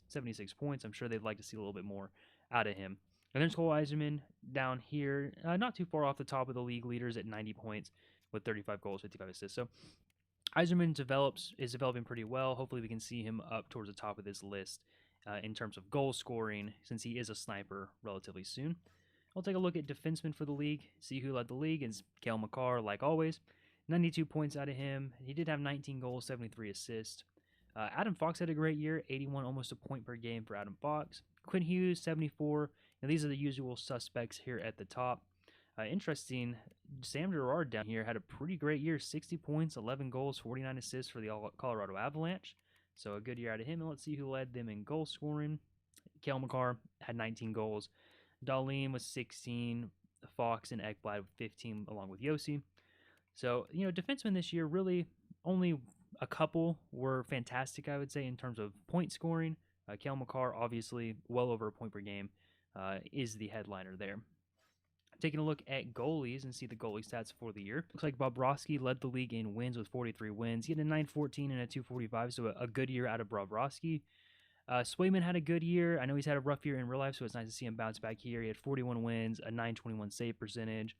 76 points. I'm sure they'd like to see a little bit more out of him. And there's Cole Eiserman down here, not too far off the top of the league leaders at 90 points with 35 goals, 55 assists. So Eiserman is developing pretty well. Hopefully we can see him up towards the top of this list in terms of goal scoring, since he is a sniper relatively soon. We'll take a look at defensemen for the league, see who led the league. It's Cale Makar, like always. 92 points out of him. He did have 19 goals, 73 assists. Adam Fox had a great year, 81, almost a point per game for Adam Fox. Quinn Hughes, 74. Now, these are the usual suspects here at the top. Interesting, Sam Girard down here had a pretty great year, 60 points, 11 goals, 49 assists for the Colorado Avalanche. So a good year out of him. And let's see who led them in goal scoring. Cale Makar had 19 goals. Dahlin was 16, Fox and Ekblad with 15, along with Yossi. So, defensemen this year, really only a couple were fantastic, I would say, in terms of point scoring. Cale Makar, obviously, well over a point per game, is the headliner there. Taking a look at goalies and see the goalie stats for the year. Looks like Bobrovsky led the league in wins with 43 wins. He had a 914 and a 245, so a good year out of Bobrovsky. Swayman had a good year. I know he's had a rough year in real life, so it's nice to see him bounce back here. He had 41 wins, a 921 save percentage.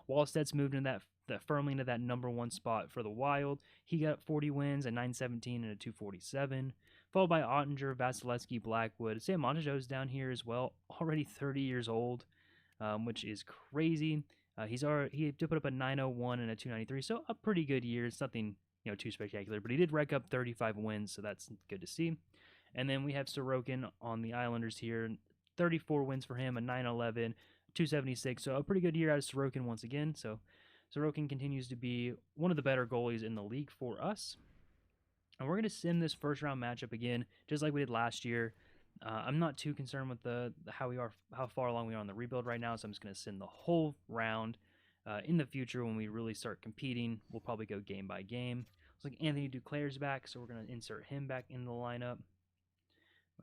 Wallstedt's moved into that firmly into that number one spot for the Wild. He got 40 wins, a 917 and a 247. Followed by Ottinger, Vasilevsky, Blackwood. Sam Montageau's down here as well, already 30 years old, which is crazy. He did put up a 901 and a 293, so a pretty good year. It's nothing too spectacular, but he did rack up 35 wins, so that's good to see. And then we have Sorokin on the Islanders here. 34 wins for him, a 911, 276. So a pretty good year out of Sorokin once again. So Sorokin continues to be one of the better goalies in the league for us. And we're going to sim this first round matchup again, just like we did last year. I'm not too concerned with how far along we are on the rebuild right now, so I'm just going to sim the whole round. In the future, when we really start competing, we'll probably go game by game. Looks like Anthony Duclair's back, so we're going to insert him back in the lineup.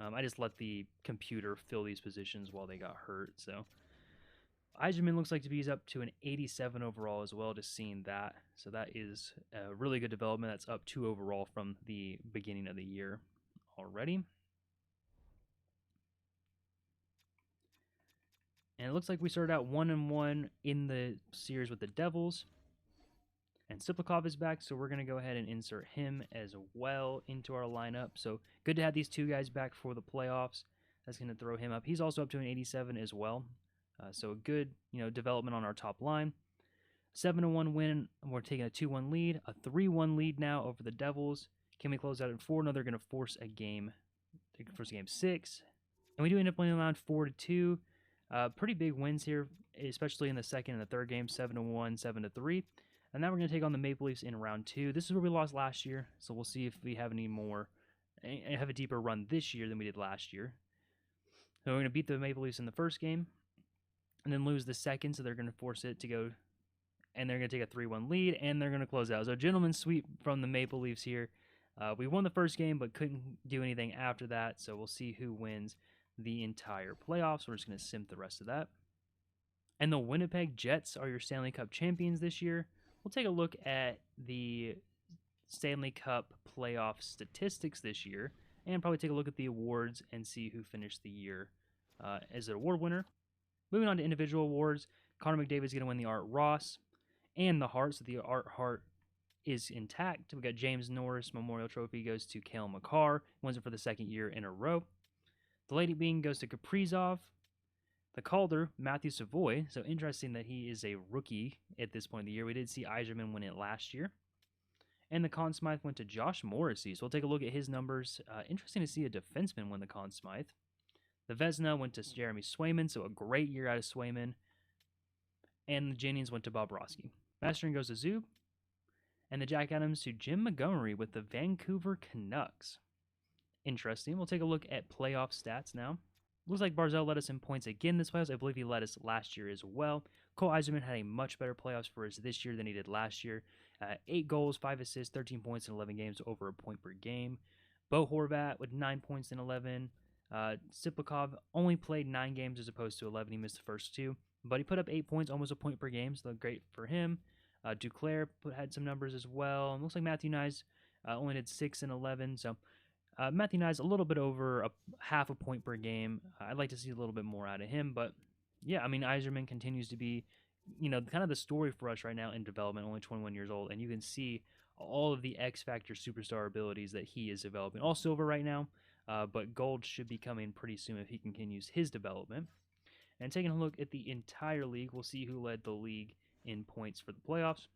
I just let the computer fill these positions while they got hurt. So Eiserman looks like to be up to an 87 overall as well, just seeing that. So that is a really good development. That's up 2 overall from the beginning of the year already. And it looks like we started out 1-1 in the series with the Devils. And Siplikov is back, so we're going to go ahead and insert him as well into our lineup. So good to have these two guys back for the playoffs. That's going to throw him up. He's also up to an 87 as well. So a good development on our top line. 7-1 win. We're taking a 2-1 lead. A 3-1 lead now over the Devils. Can we close out at 4? No, they're going to force a game. Force game 6. And we do end up winning around 4-2. Pretty big wins here, especially in the second and the third game. 7-1, 7-3. And now we're going to take on the Maple Leafs in round 2. This is where we lost last year, so we'll see if we have have a deeper run this year than we did last year. So we're going to beat the Maple Leafs in the first game, and then lose the second, so they're going to force it to go, and they're going to take a 3-1 lead, and they're going to close out. So gentleman's sweep from the Maple Leafs here. We won the first game, but couldn't do anything after that, so we'll see who wins the entire playoffs. We're just going to simp the rest of that. And the Winnipeg Jets are your Stanley Cup champions this year. We'll take a look at the Stanley Cup playoff statistics this year and probably take a look at the awards and see who finished the year as an award winner. Moving on to individual awards, Connor McDavid is going to win the Art Ross and the Hart, so the Art Hart is intact. We got James Norris Memorial Trophy goes to Cale Makar, wins it for the second year in a row. The Lady Bean goes to Kaprizov. The Calder, Matthew Savoy. So interesting that he is a rookie at this point of the year. We did see Eiserman win it last year. And the Conn Smythe went to Josh Morrissey. So we'll take a look at his numbers. Interesting to see a defenseman win the Conn Smythe. The Vezina went to Jeremy Swayman, so a great year out of Swayman. And the Jennings went to Bob Roski. Mastering goes to Zub. And the Jack Adams to Jim Montgomery with the Vancouver Canucks. Interesting. We'll take a look at playoff stats now. Looks like Barzal led us in points again this playoffs. I believe he led us last year as well. Cole Eiserman had a much better playoffs for us this year than he did last year. 8 goals, 5 assists, 13 points in 11 games, over a point per game. Bo Horvat with 9 points in 11. Siplikov only played 9 games as opposed to 11. He missed the first 2. But he put up 8 points, almost a point per game, so great for him. Duclair had some numbers as well. And looks like Matthew Nyes only did 6 and 11. So Matthew Nyes a little bit over a half a point per game. I'd like to see a little bit more out of him. But yeah, I mean, Eiserman continues to be, kind of the story for us right now in development, only 21 years old. And you can see all of the X Factor superstar abilities that he is developing. All silver right now, but gold should be coming pretty soon if he continues his development. And taking a look at the entire league, we'll see who led the league in points for the playoffs.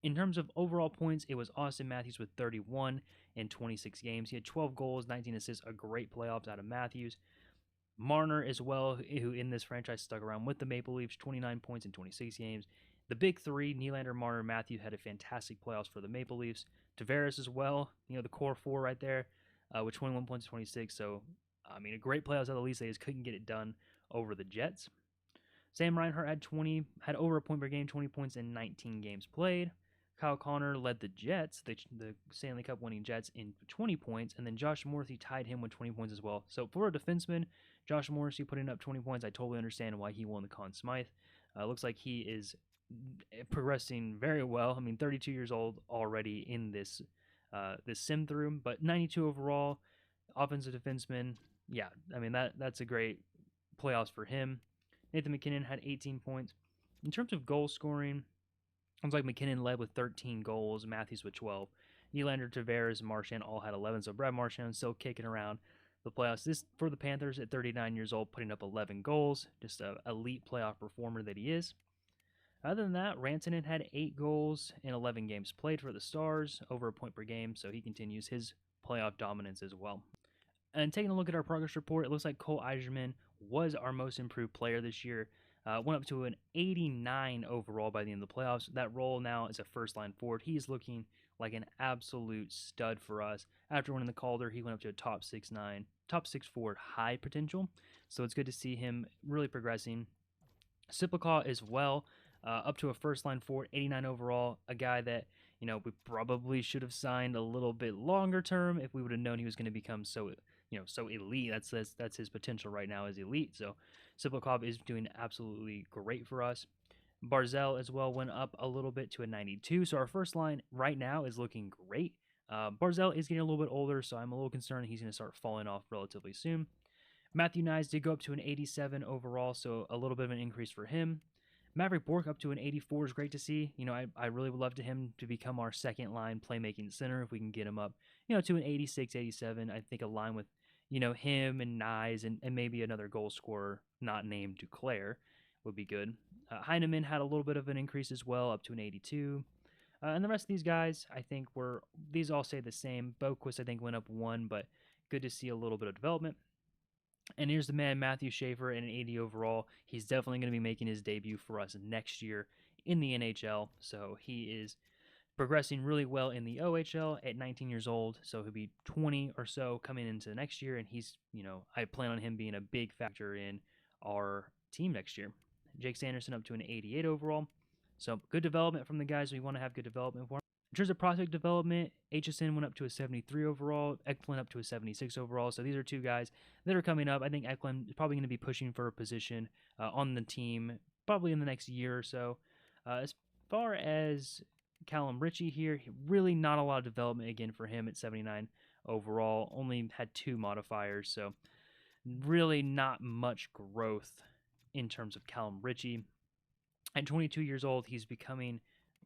In terms of overall points, it was Austin Matthews with 31 in 26 games. He had 12 goals, 19 assists, a great playoffs out of Matthews. Marner as well, who in this franchise stuck around with the Maple Leafs, 29 points in 26 games. The big three, Nylander, Marner, Matthews, had a fantastic playoffs for the Maple Leafs. Tavares as well, the core four right there, with 21 points in 26. So, I mean, a great playoffs out of the Leafs. They just couldn't get it done over the Jets. Sam Reinhart had over a point per game, 20 points in 19 games played. Kyle Connor led the Jets, the Stanley Cup winning Jets, in 20 points, and then Josh Morrissey tied him with 20 points as well. So for a defenseman, Josh Morrissey putting up 20 points, I totally understand why he won the Conn Smythe. Looks like he is progressing very well. I mean, 32 years old already in this sim through, but 92 overall, offensive defenseman. Yeah, I mean, that's a great playoffs for him. Nathan MacKinnon had 18 points. In terms of goal scoring, it looks like McKinnon led with 13 goals, Matthews with 12. Nylander, Tavares, Marchand all had 11, so Brad Marchand still kicking around the playoffs. This for the Panthers at 39 years old, putting up 11 goals, just an elite playoff performer that he is. Other than that, Rantanen had 8 goals in 11 games played for the Stars, over a point per game, so he continues his playoff dominance as well. And taking a look at our progress report, it looks like Cole Eiserman was our most improved player this year. Went up to an 89 overall by the end of the playoffs. That role now is a first-line forward. He's looking like an absolute stud for us. After winning the Calder, he went up to a top 6 forward, high potential. So it's good to see him really progressing. Siplikov as well, up to a first-line forward, 89 overall. A guy that we probably should have signed a little bit longer term if we would have known he was going to become so elite. That's his potential right now is elite. So Siplikov is doing absolutely great for us. Barzal as well went up a little bit to a 92. So our first line right now is looking great. Barzal is getting a little bit older, so I'm a little concerned he's going to start falling off relatively soon. Matthew Nyes did go up to an 87 overall, so a little bit of an increase for him. Maverick Bourque up to an 84 is great to see. I really would love to him to become our second line playmaking center if we can get him up, to an 86, 87. I think a line with, him and Nyes and maybe another goal scorer not named Duclair would be good. Heineman had a little bit of an increase as well, up to an 82. And the rest of these guys, I think these all stay the same. Boquist, I think, went up 1, but good to see a little bit of development. And here's the man, Mathew Schaefer, at an 80 overall. He's definitely going to be making his debut for us next year in the NHL. So he is progressing really well in the OHL at 19 years old. So he'll be 20 or so coming into next year. And he's, I plan on him being a big factor in our team next year. Jake Sanderson up to an 88 overall. So good development from the guys we want to have good development for. In terms of prospect development, Aitcheson went up to a 73 overall, Eklund up to a 76 overall. So these are two guys that are coming up. I think Eklund is probably going to be pushing for a position on the team probably in the next year or so. As far as Calum Ritchie here, really not a lot of development again for him at 79 overall. Only had 2 modifiers, so really not much growth in terms of Calum Ritchie. At 22 years old, he's becoming,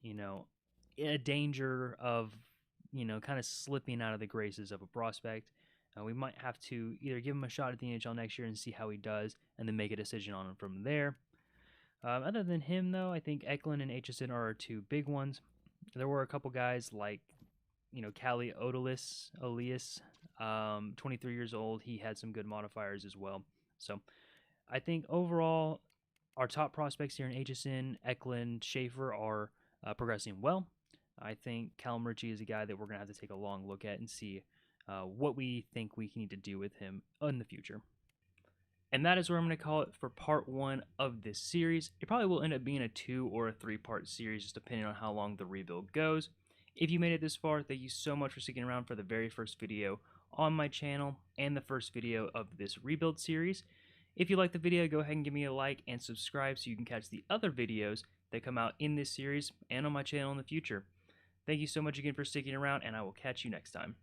a danger of, kind of slipping out of the graces of a prospect. We might have to either give him a shot at the NHL next year and see how he does, and then make a decision on him from there. Other than him, though, I think Eklund and Aitcheson are our 2 big ones. There were a couple guys like, Callie Elias, 23 years old. He had some good modifiers as well. So I think overall, our top prospects here in Aitcheson, Eklund, Schaefer are progressing well. I think Calum Ritchie is a guy that we're going to have to take a long look at and see what we think we need to do with him in the future. And that is where I'm going to call it for part 1 of this series. It probably will end up being a 2 or a 3-part series, just depending on how long the rebuild goes. If you made it this far, thank you so much for sticking around for the very first video on my channel and the first video of this rebuild series. If you like the video, go ahead and give me a like and subscribe so you can catch the other videos that come out in this series and on my channel in the future. Thank you so much again for sticking around, and I will catch you next time.